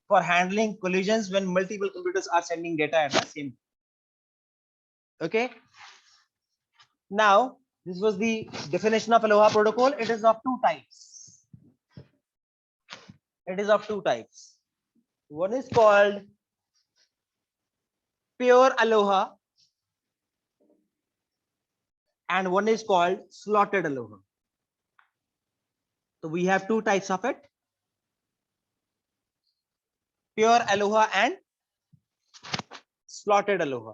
for handling collisions when multiple computers are sending data at the same time. Okay, now this was the definition of Aloha protocol. It is of two types. One is called pure Aloha, and one is called slotted Aloha. So we have two types of it: pure Aloha and slotted Aloha.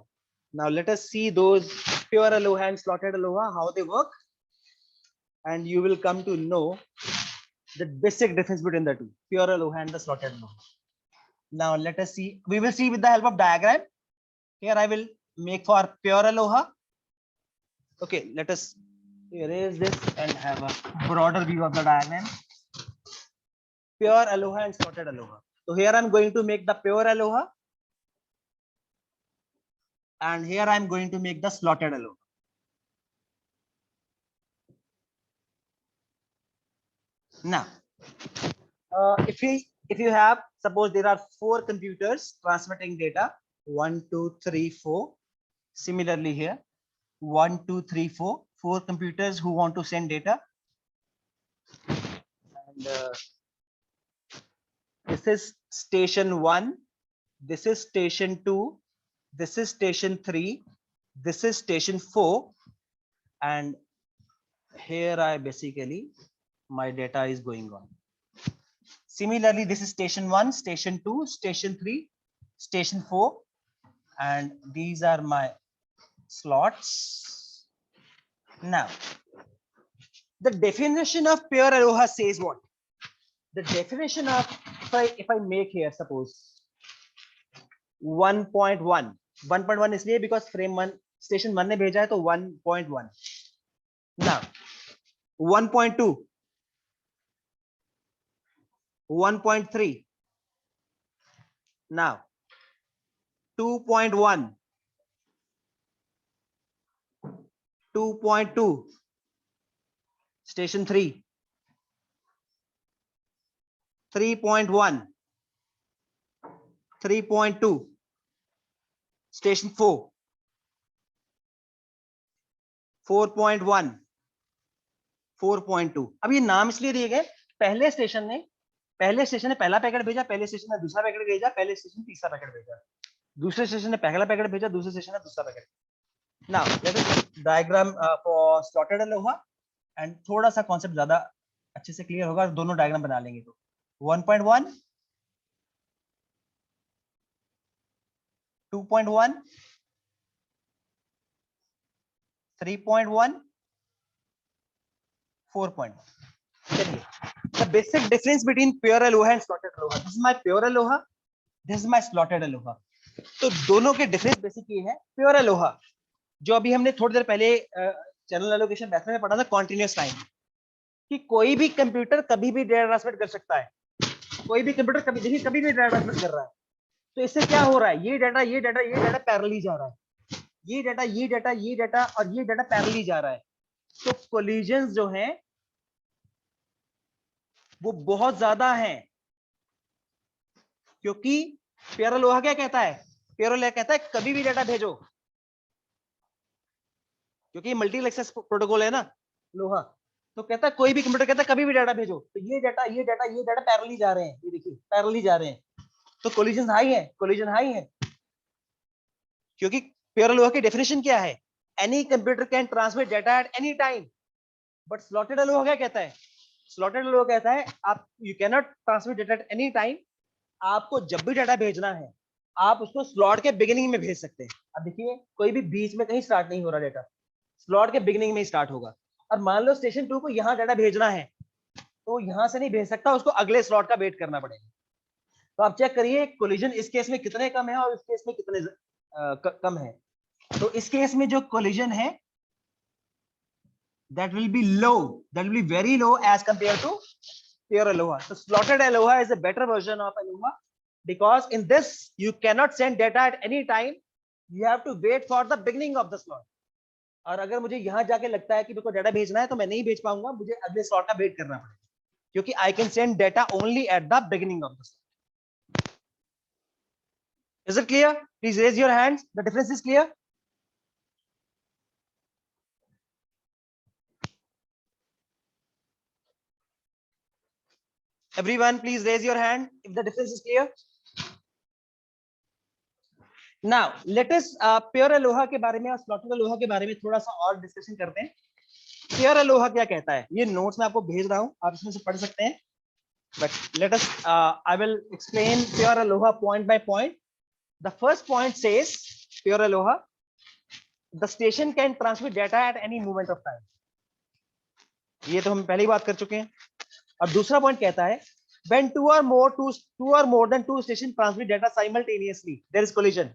Now let us see those pure Aloha and slotted Aloha, how they work, and you will come to know the basic difference between the two, pure Aloha and the slotted Aloha. Now let us see. We will see with the help of diagram. Here I will make for pure Aloha. Okay, let us erase this and have a broader view of the diagram. Pure Aloha and slotted Aloha. So here I'm going to make the pure Aloha, and here I'm going to make the slotted Aloha. Now, if you have, suppose there are 4 computers transmitting data, 1, 2, 3, 4. Similarly here, 1, 2, 3, 4. 4 computers who want to send data. And this is station 1. This is station 2. This is station 3. This is station 4. And here I basically, my data is going on. Similarly, this is station 1, station 2, station 3, station 4, and these are my slots. Now, the definition of pure Aloha says what? The definition of, if I make here, suppose 1.1. 1.1 इसलिए because frame 1 station 1 ने भेजा है तो 1.1. Now 1.2, 1.3. Now 2.1, 2.2, station 3, 3.1, 3.2, station 4, 4.1, 4.2. अब ये नाम इसलिए दिए गए, पहले स्टेशन ने पहला पैकेट भेजा, पहले स्टेशन ने दूसरा पैकेट भेजा, पहले स्टेशन तीसरा पैकेट भेजा, दूसरे स्टेशन ने पहला पैकेट भेजा, दूसरे स्टेशन ने दूसरा packet. Now let us diagram for slotted Aloha. And थोड़ा सा कॉन्सेप्ट ज्यादा अच्छे से क्लियर होगा, दोनों डायग्राम बना लेंगे तो 1.1, 2.1, 3.1, 4.1. चलिए, the basic difference between pure aloha and slotted aloha. This is my pure aloha, this is my slotted aloha. तो दोनों के डिफरेंस बेसिक ये है. प्योर अलोहा जो अभी हमने थोड़ी देर पहले चैनल एलोकेशन मैथड में पढ़ा था, कॉन्टिन्यूअस टाइम, कि कोई भी कंप्यूटर कभी भी डेटा ट्रांसमिट कर सकता है. कोई भी कंप्यूटर कभी देखिए कभी भी डेटा ट्रांसमिट कर रहा है. तो इससे क्या हो रहा है, ये डाटा पैरेलली जा रहा है, ये डाटा और ये डाटा पैरेलली जा रहा है. तो कोलिजन्स जो हैं वो बहुत ज्यादा हैं, क्योंकि प्योर अलोहा क्या कहता है, प्योर अलोहा कहता है कभी भी डाटा भेजो, क्योंकि मल्टीपल एक्सेस प्रोटोकॉल है ना लोहा, तो कहता है कोई भी कंप्यूटर कहता है कभी भी डाटा भेजो. तो ये डाटा पैरेलली जा रहे हैं, ये देखिए पैरेलली जा रहे हैं. तो कोलिजन हाई है, क्योंकि प्योर अलोहा की डेफिनेशन क्या है, any computer can transmit data at any time. But slotted Aloha क्या कहता है, स्लॉटेड अलोहा कहता है आप you can not transmit data at any time. आपको जब भी डाटा भेजना है आप उसको स्लॉट के बिगिनिंग में भेज सकते हैं. अब देखिए कोई भी बीच में कहीं स्टार्ट नहीं हो रहा, डाटा स्लॉट के बिगिनिंग में ही स्टार्ट होगा. और मान लो स्टेशन 2 को यहाँ डाटा भेजना है, तो यहां से नहीं भेज सकता, उसको अगले स्लॉट का वेट करना पड़ेगा. तो आप चेक करिए कोलिजन इस केस में कितने कम है और इस केस में कितने कम है. तो इस केस में जो कोलिजन है that will be very low as compared to pure aloha. So slotted aloha is a better version of aloha, because in this you cannot send data at any time, you have to wait for the beginning of the slot. और अगर मुझे यहाँ जाके लगता है कि मेरे को डाटा भेजना है तो मैं नहीं भेज पाऊंगा, मुझे अगले स्लॉट का वेट करना पड़ेगा, क्योंकि I can send data only at the beginning of the slot. Is it clear? Please raise your hands. The difference is clear. Everyone, please raise your hand if the difference is clear. Now, let us pure aloha के बारे में और slotted aloha के बारे में थोड़ा सा और डिस्कशन करते हैं. Pure aloha क्या कहता है, ये नोट्स में आपको भेज रहा हूं, आप इसमें से पढ़ सकते हैं. But let us, I will explain pure aloha point by point. The first point says pure aloha, the station can transmit data at any moment of time. ये तो हम पहले ही बात कर चुके हैं. और दूसरा पॉइंट कहता है when two or more than two stations transmit data simultaneously, there is collision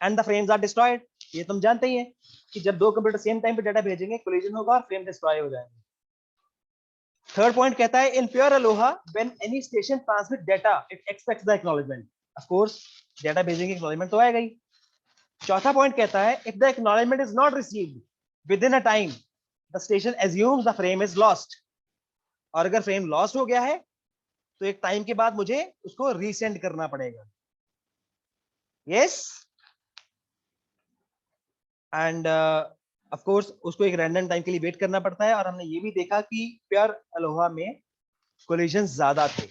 and the frames are destroyed. ये तुम जानते ही हैं कि जब दो कंप्यूटर सेम टाइम पे डाटा भेजेंगे कोलिजन होगा और फ्रेम डिस्ट्रॉय हो जाएंगे. थर्ड पॉइंट कहता है in pure aloha when any station transmit data it expects the acknowledgement. Of course data भेजेंगे acknowledgement तो आएगा ही. चौथा पॉइंट कहता है if the acknowledgement is not received within a time, the station assumes the frame is lost. और अगर frame lost हो गया है तो एक टाइम के बाद मुझे उसको रीसेंड करना पड़ेगा. यस, एंड ऑफ कोर्स उसको एक रैंडम टाइम के लिए वेट करना पड़ता है. और हमने ये भी देखा कि प्योर अलोहा में कोलिजन ज्यादा थे.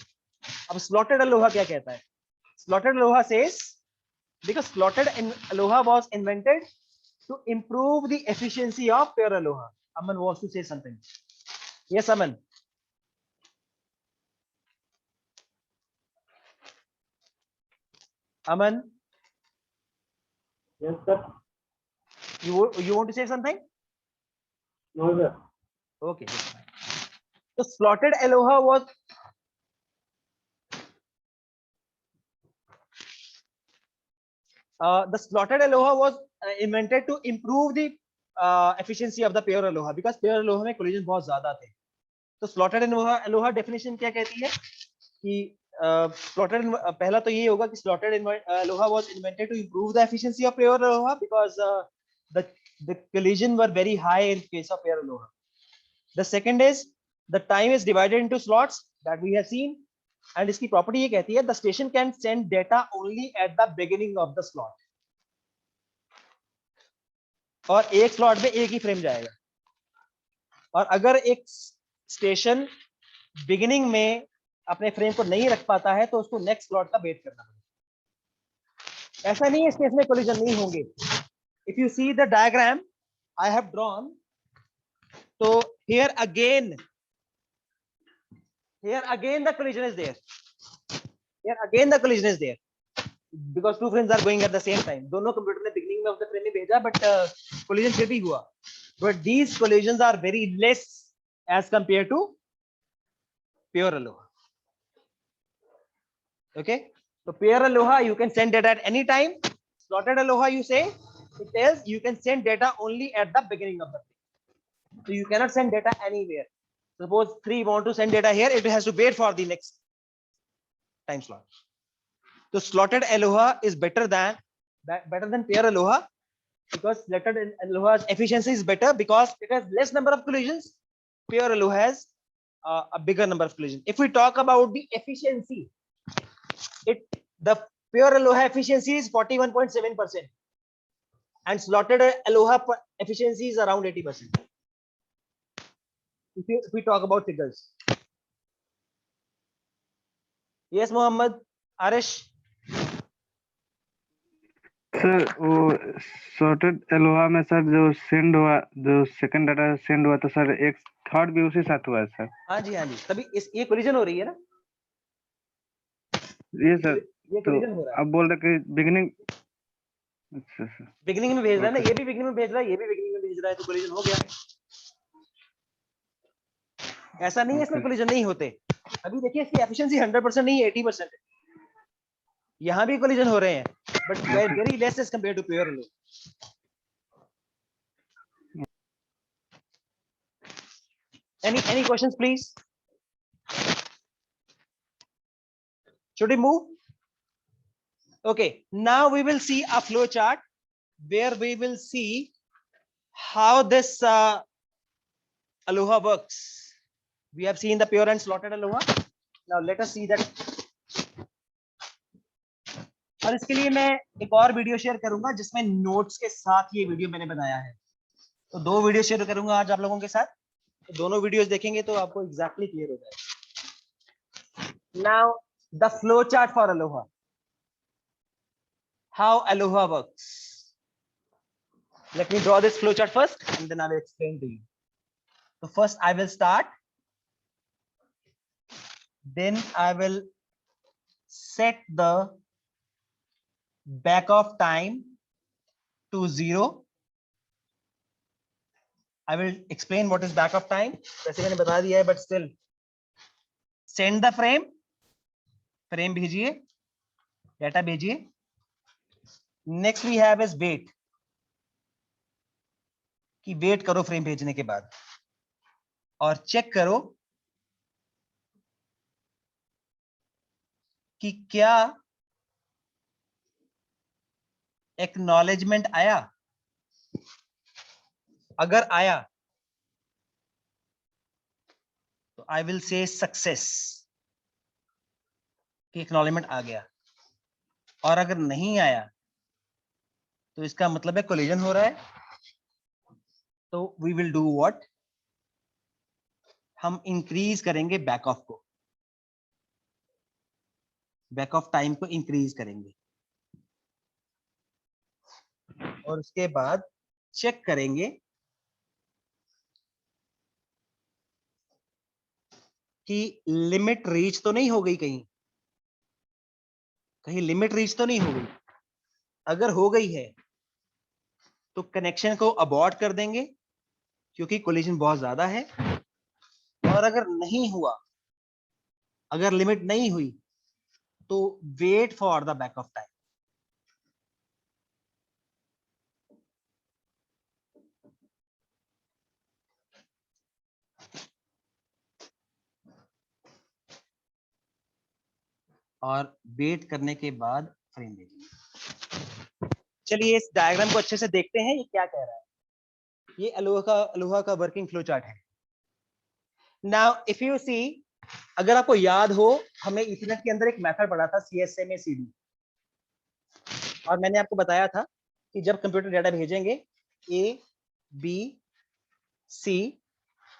अब स्लॉटेड अलोहा क्या कहता है, slotted Aloha says because slotted aloha was invented to improve the efficiency of pure aloha. Aman wants to say something. Yes, Aman. Aman. Yes, sir. You want to say something? No, sir. Okay. So slotted aloha was the slotted aloha was invented to improve the efficiency of the pure aloha, because pure aloha में collision बहुत ज्यादा थे. तो slotted aloha definition क्या कहती है कि slotted पहला तो ये होगा कि slotted aloha was invented to improve the efficiency of pure aloha because the collision were very high in case of pure aloha. The second is the time is divided into slots that we have seen, and इसकी property ये कहती है the station can send data only at the beginning of the slot. और एक slot में एक ही frame जाएगा. और अगर एक स्टेशन बिगिनिंग में अपने फ्रेम को नहीं रख पाता है तो उसको नेक्स्ट स्लॉट का वेट करना पड़ेगा. ऐसा नहीं है इस केस में कोलिजन नहीं होंगे. If you see the diagram I have drawn, तो here again the collision is there. Here again the collision is there because two frames are going at the same time. दोनों computer ने beginning में of the frame में भेजा, but collision फिर भी हुआ. But these collisions are very less as compared to pure aloha. Okay, so pure aloha you can send data at any time. Slotted aloha you say it tells you can send data only at the beginning of the frame. So you cannot send data anywhere. Suppose 3 want to send data here, it has to wait for the next time slot. So slotted aloha is better than pure aloha because slotted aloha's efficiency is better because it has less number of collisions. Pure aloha has a bigger number of collisions. If we talk about the efficiency, the pure aloha efficiency is 41.7% and slotted aloha efficiency is around 80%. If we talk about figures. Yes, Mohammed, Arish. Sir वो sorted Eloah में sir जो send हुआ, जो second data send हुआ, तो sir एक third भी उसी साथ हुआ है सर. हाँ जी, तभी ये कोलिजन हो रही है ना. ये सर ये तो कोलिजन हो रहा है. अब बोल रहे कि बिगिनिंग. अच्छा सर. बिगिनिंग में भेज रहा है ना, Okay. ये भी बिगिनिंग में भेज रहा है, ये भी बिगिनिंग में भेज रहा है, तो कोलिजन हो गया. ऐसा नहीं है इसमें Okay. कोलिजन नहीं होते. अभी देखिए इसकी एफिशिएंसी 100% नहीं है, 80% है. यहाँ भी कोलिजन हो रहे हैं, but very less as compare to pure low. Any questions, please? Should we move? Okay, now we will see a flow chart where we will see how this aloha works. We have seen the pure and slotted aloha. Now let us see that. और इसके लिए मैं एक और video share करूंगा जिसमें notes के साथ ये वीडियो मैंने बनाया है. तो 2 वीडियो शेयर करूंगा आज आप लोगों के साथ. तो दोनों वीडियोस देखेंगे तो आपको एग्जैक्टली क्लियर हो जाएगा. Now the flow chart for ALOHA. How ALOHA works. Let me draw this flow chart first and then I will explain to you. So first I will start, then I will set the back of time to 0. I will explain what is back of time. वैसे मैंने बता दिया है, but still send the frame भेजिए, data भेजिए. Next we have is wait, कि wait करो frame भेजने के बाद और चेक करो कि क्या एक्नॉलेजमेंट आया. अगर आया तो आई विल से सक्सेस कि एक्नॉलेजमेंट आ गया. और अगर नहीं आया तो इसका मतलब है कोलिजन हो रहा है. तो वी विल डू व्हाट, हम इंक्रीज करेंगे बैक ऑफ को, बैक ऑफ टाइम को इंक्रीज करेंगे और उसके बाद चेक करेंगे कि लिमिट रीच तो नहीं हो गई, कहीं लिमिट रीच तो नहीं हो गई. अगर हो गई है तो कनेक्शन को अबॉर्ट कर देंगे क्योंकि कोलिजन बहुत ज्यादा है. और अगर नहीं हुआ, अगर लिमिट नहीं हुई तो wait for the back off time. और वेट करने के बाद फ्रेम भेजिए. चलिए इस डायग्राम को अच्छे से देखते हैं, ये क्या कह रहा है. ये अलोहा का वर्किंग फ्लो चार्ट है. नाउ इफ यू सी, अगर आपको याद हो, हमें इथरनेट के अंदर एक मेथड पढ़ा था CSMA-CD, और मैंने आपको बताया था कि जब कंप्यूटर डाटा भेजेंगे A, B, C,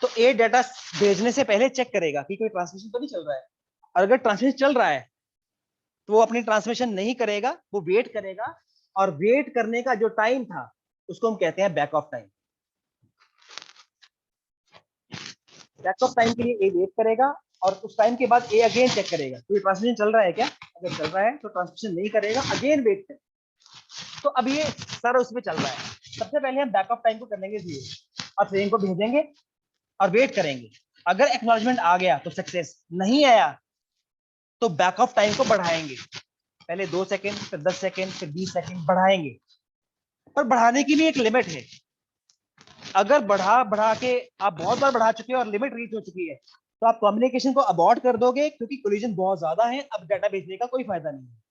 तो A डाटा भेजने से पहले चेक करेगा कि कोई ट्रांसमिशन तो नहीं चल रहा है. और अगर ट्रांसमिशन चल रहा है तो वो अपनी ट्रांसमिशन नहीं करेगा, वो वेट करेगा. और वेट करने का जो टाइम था उसको हम कहते हैं back off time. Backup time के लिए ए वेट करेगा और उस टाइम के बाद ए अगेन चेक करेगा तो ये ट्रांसमिशन चल रहा है क्या, अगर चल रहा है तो ट्रांसमिशन नहीं करेगा, अगेन वेट करेगा। तो अब ये सारा उसमें चल रहा है। सबसे पहले हम बैकअप टाइम को कर लेंगे 0 और फ्रेम को भेजेंगे और वेट करेंगे। अगर एक्नॉलेजमेंट आ गया तो सक्सेस, नहीं आया तो बैकअप टाइम को बढ़ाएंगे, पहले 2 सेकंड, फिर 10 सेकंड, फिर 20 सेकंड बढ़ाएंगे। पर बढ़ाने की भी एक लिमिट है। अगर बढ़ा के आप बहुत बार बढ़ा चुके हो और लिमिट रीच हो चुकी है तो आप कम्युनिकेशन को अबॉर्ट कर दोगे, क्योंकि कोलिजन बहुत ज्यादा है, अब डाटा भेजने का कोई फायदा नहीं है।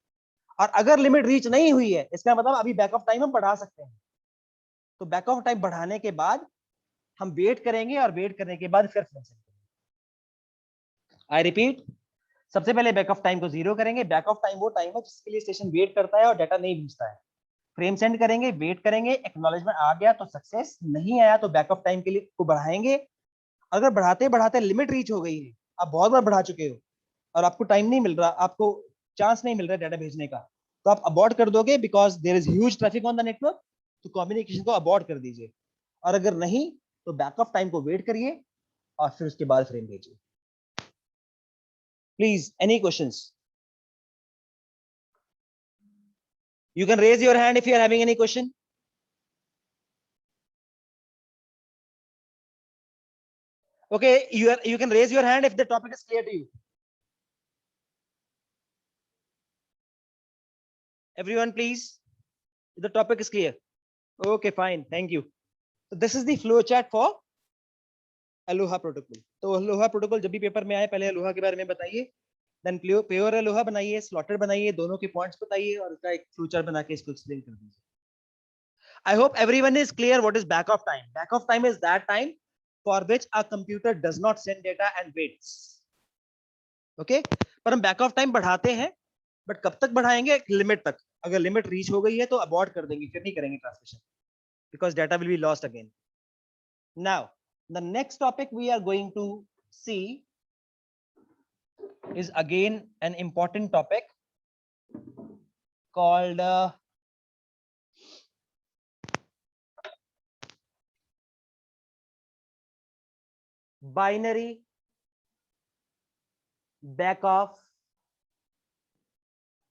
और अगर लिमिट रीच नहीं हुई है, इसका मतलब अभी बैकअप टाइम हम बढ़ा सकते हैं। तो बैकअप टाइम बढ़ाने के बाद हम वेट करेंगे और वेट करने के बाद फिर आई रिपीट, सबसे पहले बैकअप टाइम को 0 करेंगे। बैकअप टाइम वो टाइम है जिसके लिए स्टेशन वेट करता है और डाटा नहीं भेजता है। फ्रेम सेंड करेंगे, वेट करेंगे, एक्नॉलेजमेंट आ गया तो सक्सेस, नहीं आया तो बैकअप टाइम के लिए को बढ़ाएंगे। अगर बढ़ाते बढ़ाते लिमिट रीच हो गई है, आप बहुत बार बढ़ा चुके हो और आपको टाइम नहीं मिल रहा, आपको चांस नहीं मिल रहा डाटा भेजने का, तो आप अबॉर्ट कर दोगे, because there is huge traffic on the network. तो कम्युनिकेशन को अबॉर्ट कर दीजिए। और अगर नहीं तो बैकअप टाइम को वेट करिए और फिर उसके बाद फ्रेम भेजिए। Please, any questions? You can raise your hand if you are having any question. Okay, you can raise your hand if the topic is clear to you. Everyone, please. The topic is clear. Okay, fine. Thank you. So this is the flow chart for Aloha protocol. तो Aloha protocol जब भी paper में आए पहले Aloha के बारे में बताइए, then pure Aloha बनाइए, slotted बनाइए, दोनों के पॉइंट्स बताइए और उसका एक फ्लो चार्ट बना के इसको एक्सप्लेन कर दीजिए। I hope everyone is clear what is back of time. Back of time is that time for which a computer does not send data and waits. Okay? पर हम back of time बढ़ाते हैं, but कब तक बढ़ाएंगे? एक limit तक। अगर लिमिट रीच हो गई है तो अबॉर्ट कर देंगे, फिर नहीं करेंगे transmission, because data will be lost again. Now, the next topic we are going to see is again an important topic called binary backoff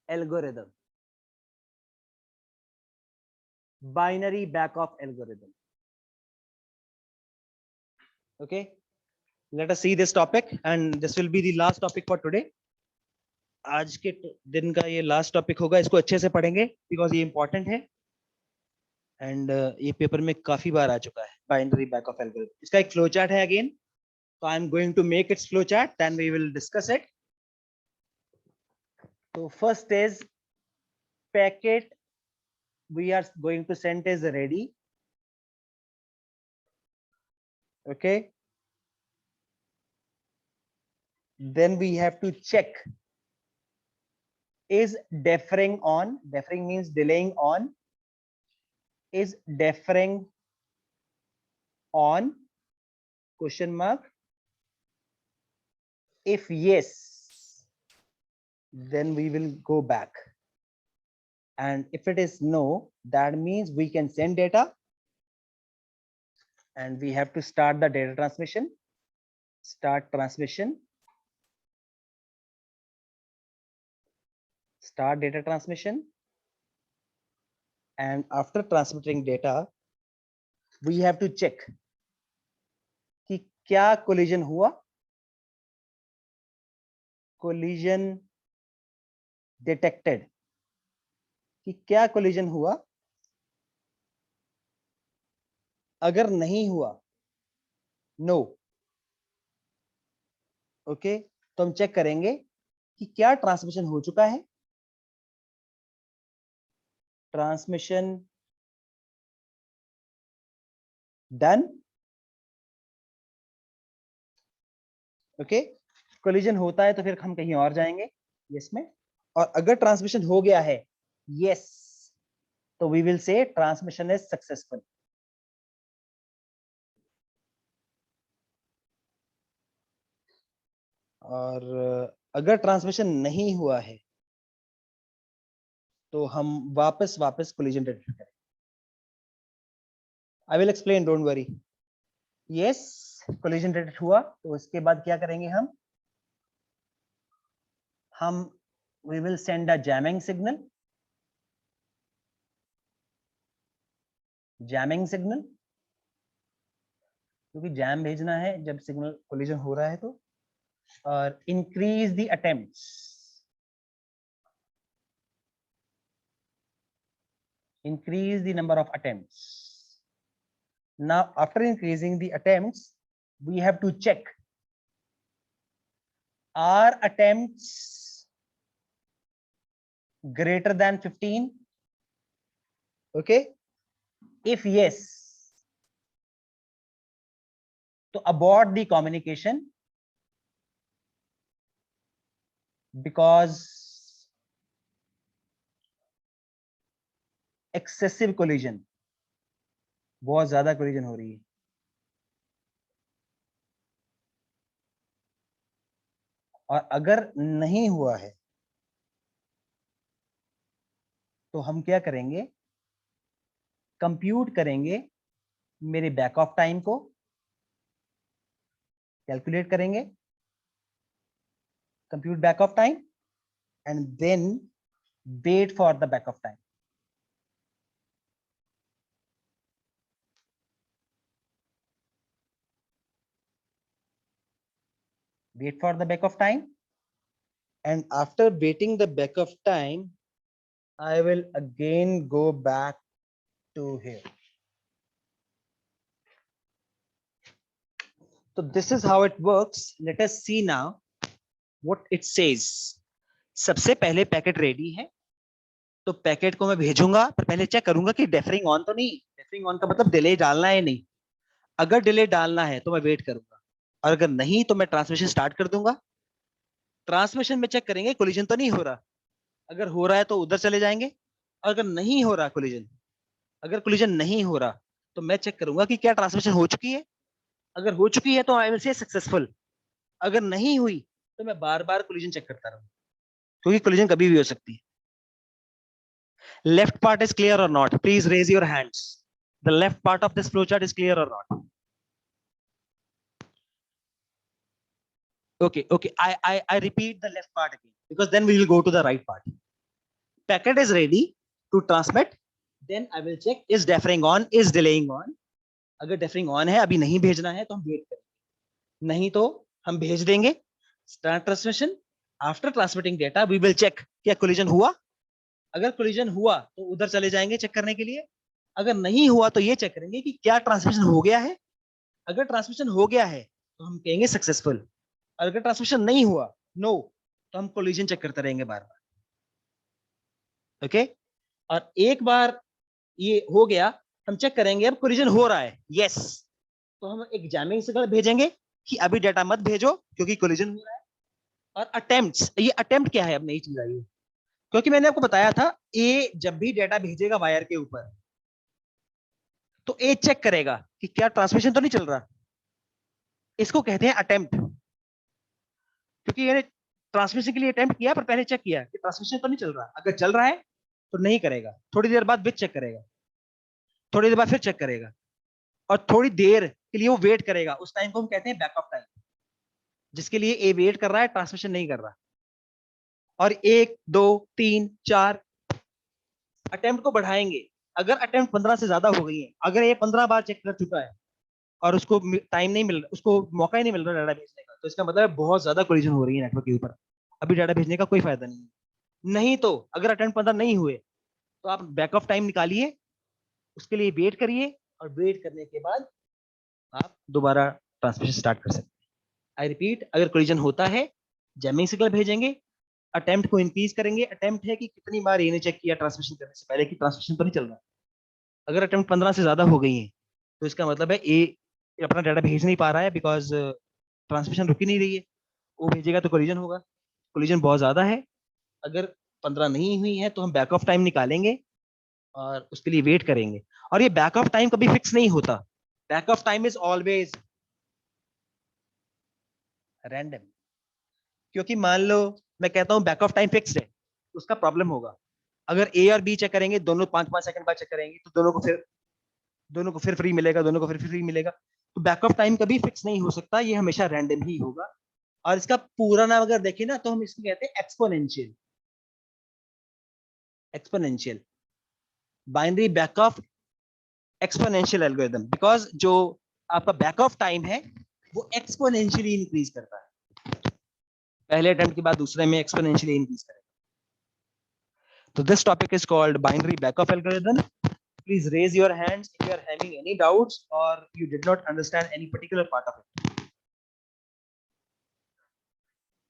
algorithm. Binary backoff algorithm. Okay, let us see this topic and this will be the last topic for today. आज के दिन का ये last topic होगा, इसको अच्छे से पढ़ेंगे बिकॉज ये इंपॉर्टेंट है एंड ये पेपर में काफी बार आ चुका है। बाइनरी बैकऑफ एल्गोरिथम, इसका एक फ्लो चार्ट है अगेन, तो I am going to make its flow chart, then we will discuss it. तो first is packet we are going to send is ready. Okay, then we have to check is deferring on, deferring means delaying on, is deferring on, question mark. If yes, then we will go back, and if it is no, that means we can send data and we have to start the data transmission. Start transmission, start data transmission, and after transmitting data we have to check कि क्या collision हुआ, collision detected, कि क्या collision हुआ। अगर नहीं हुआ no, okay, तो हम चेक करेंगे कि क्या ट्रांसमिशन हो चुका है। Transmission done, okay. कोलिजन होता है तो फिर हम कहीं और जाएंगे यस में, और अगर ट्रांसमिशन हो गया है यस, तो we will say transmission is successful. और अगर ट्रांसमिशन नहीं हुआ है तो हम वापस कोलिजन डिटेक्ट करें। आई will explain, don't worry. Yes, collision detect हुआ तो उसके बाद क्या करेंगे हम we will send a jamming signal क्योंकि जैम भेजना है जब सिग्नल कोलिजन हो रहा है तो, और increase the attempts, increase the number of attempts. Now after increasing the attempts we have to check, are attempts greater than 15? Okay, if yes, to abort the communication because excessive collision, बहुत ज्यादा collision हो रही है। और अगर नहीं हुआ है तो हम क्या करेंगे, कंप्यूट करेंगे मेरे बैक ऑफ टाइम को, कैलकुलेट करेंगे compute back off time and then wait for the back off time. Wait for the back of time, and after waiting the back of time I will again go back to here. So this is how it works. Let us see now what it says. सबसे पहले packet ready है तो packet को मैं भेजूंगा, पर पहले check करूंगा कि डेफरिंग ऑन तो नहीं। डेफरिंग ऑन का मतलब डिले डालना है नहीं, अगर डिले डालना है तो मैं वेट करूंगा, और अगर नहीं तो मैं ट्रांसमिशन स्टार्ट कर दूंगा। ट्रांसमिशन में चेक करेंगे कोलिजन तो नहीं हो रहा, अगर हो रहा है तो उधर चले जाएंगे, और अगर नहीं हो रहा कोलिजन, अगर कोलिजन नहीं हो रहा तो मैं चेक करूंगा कि क्या ट्रांसमिशन हो चुकी है। अगर हो चुकी है तो आई विल से सक्सेसफुल, अगर नहीं हुई तो मैं बार बार कोलिजन चेक करता रहूंगा, क्योंकि कोलिजन कभी भी हो सकती है। Left part is clear or not? Please raise your hands. The left part of this flow chart is clear or not? Okay, I repeat the left part again because then we will go to the right part. Packet is ready to transmit, then I will check is deferring on, is delaying on. अगर deferring on है, अभी नहीं भेजना है तो हम wait करेंगे, नहीं तो हम भेज देंगे। Start transmission. After transmitting data we will check क्या collision हुआ, अगर collision हुआ तो उधर चले जाएंगे चेक करने के लिए, अगर नहीं हुआ तो ये चेक करेंगे कि क्या ट्रांसमिशन हो गया है। अगर ट्रांसमिशन हो गया है तो हम कहेंगे सक्सेसफुल, अगर ट्रांसमिशन नहीं हुआ नो तो हम कोलिजन चेक करते रहेंगे बार बार। ओके, और एक बार ये हो गया हम चेक करेंगे अब कोलिजन हो रहा है, यस, तो हम एक जैमिंग सिग्नल भेजेंगे कि अभी डाटा मत भेजो क्योंकि कोलिजन हो रहा है। और अटेम्प्ट्स, ये अटेम्प्ट क्या है, अब नई चीज आई है, क्योंकि मैंने आपको बताया था ए जब भी डाटा भेजेगा वायर के ऊपर तो ए चेक करेगा कि क्या ट्रांसमिशन तो नहीं चल रहा, इसको कहते हैं अटेम्प्ट। क्योंकि ये ट्रांसमिशन के लिए अटेम्प्ट किया पर पहले चेक किया कि ट्रांसमिशन तो नहीं चल रहा, अगर चल रहा है तो नहीं करेगा, थोड़ी देर बाद फिर चेक करेगा, थोड़ी देर बाद फिर चेक करेगा, और थोड़ी देर के लिए वो वेट करेगा, उस टाइम को हम कहते हैं बैक ऑफ टाइम, जिसके लिए ए वेट कर रहा है, ट्रांसमिशन नहीं कर रहा। और 1 2 3 4 अटेम्प्ट को बढ़ाएंगे। अगर अटेम्प्ट 15 से ज्यादा हो गई है, अगर ये 15 बार चेक कर चुका है और उसको टाइम नहीं मिल रहा, उसको मौका ही नहीं मिल रहा डाटा भेजने का, तो इसका मतलब है बहुत ज्यादा कोलिजन हो रही है नेटवर्क के ऊपर, अभी डाटा भेजने का कोई फायदा नहीं है। नहीं तो अगर अटेम्प्ट 15 नहीं हुए तो आप बैक ऑफ टाइम निकालिए, उसके लिए वेट करिए, और वेट करने के बाद आप दोबारा ट्रांसमिशन स्टार्ट कर सकते हैं। आई रिपीट, अगर कोलिजन होता है जैमिंग सिग्नल भेजेंगे, अटेम्प्ट को इंक्रीज करेंगे। अटेम्प्ट है कि कितनी बार ये चेक किया ट्रांसमिशन करने से पहले कि ट्रांसमिशन तो नहीं चल रहा। अगर अटेम्प्ट 15 से ज्यादा हो गई है तो इसका मतलब है ए अपना डाटा भेज नहीं पा रहा है, बिकॉज ट्रांसमिशन रुक ही नहीं रही है, वो भेजेगा तो कोलिजन होगा। कोलिजन बहुत ज्यादा है, अगर 15 नहीं हुई है तो हम बैक ऑफ टाइम निकालेंगे और उसके लिए वेट करेंगे। और ये बैक ऑफ टाइम कभी फिक्स नहीं होता, back off time is always random. क्योंकि मान लो मैं कहता हूं बैक ऑफ टाइम फिक्स्ड है, उसका प्रॉब्लम होगा। अगर ए और बी चेक करेंगे, दोनों 5-5 सेकंड बाद चेक करेंगे, तो दोनों को फिर फ्री मिलेगा, दोनों को फिर फ्री मिलेगा। तो बैक ऑफ टाइम कभी फिक्स नहीं हो सकता, ये हमेशा रैंडम ही होगा। और इसका पूरा नाम अगर देखें ना तो हम इसको कहते हैं exponential, exponential binary back of exponential algorithm, because जो आपका बैक ऑफ टाइम है वो एक्सपोनेंशियली इंक्रीज करता है, पहले अटेम्प्ट के बाद दूसरे में एक्सपोनेंशियली इंक्रीज करेगा। तो this topic is called binary backoff algorithm. Please raise your hands if you are having any doubts or you did not understand any particular part of it,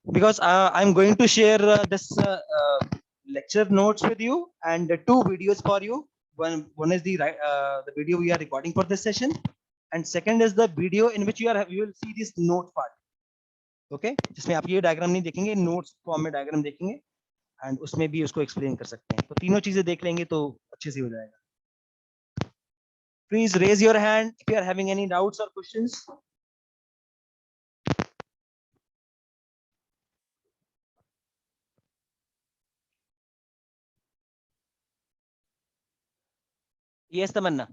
because I'm going to share this lecture notes with you and two videos for you. One is the video we are recording for this session, and second is the video in which you will see this note part. Okay, जिसमें आप ये diagram नहीं देखेंगे, notes form में diagram देखेंगे and उसमें भी उसको एक्सप्लेन कर सकते हैं। तो तीनों चीजें देख लेंगे तो अच्छे से हो जाएगा। Please raise your hand if you are having any doubts or questions. Yes, Tamanna.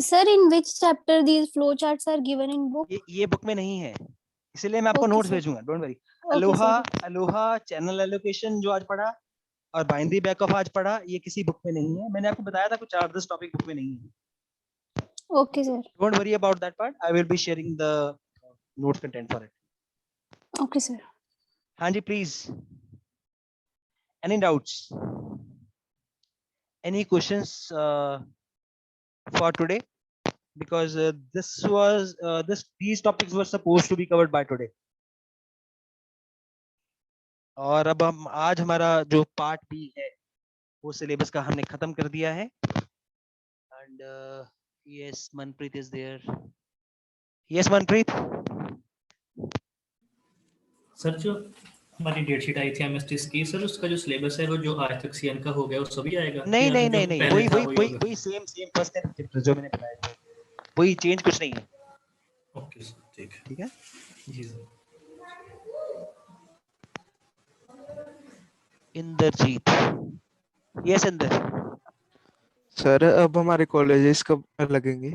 Sir, in which chapter these flow charts are given in book? ये बुक में नहीं है, इसलिए मैं आपको Okay, नोट्स sir. भेजूंगा, don't worry. Okay, Aloha sir. Aloha channel allocation जो आज पढ़ा और बाइनरी बैक ऑफ आज पढ़ा, ये किसी बुक में नहीं है। मैंने आपको बताया था कुछ 8-10 टॉपिक बुक में नहीं है। Okay, sir. Don't worry about that part. I will be sharing the notes content for it. Okay, sir. हाँ जी, please. Any doubts? Any questions for today? Because these topics were supposed to be covered by today. और अब हम आज हमारा जो part B है वो syllabus का हमने खत्म कर दिया है। And yes, Manpreet is there. Yes Manpreet. Sir जो हमारी डेट शीट आई थी एमएसटीज की, सर उसका जो सिलेबस है वो जो आज तक सीएन का हो गया वो सभी आएगा? नहीं या नहीं जो नहीं नहीं, पहले वही था वही वही वही होगा? वही same same first and chapter जो मैंने बताया था, वही चेंज कुछ नहीं है। ओके सर, ठीक है। ठीक है जी sir. Inderjeet. Yes Inder. Sir अब हमारे कॉलेजेस कब लगेंगे?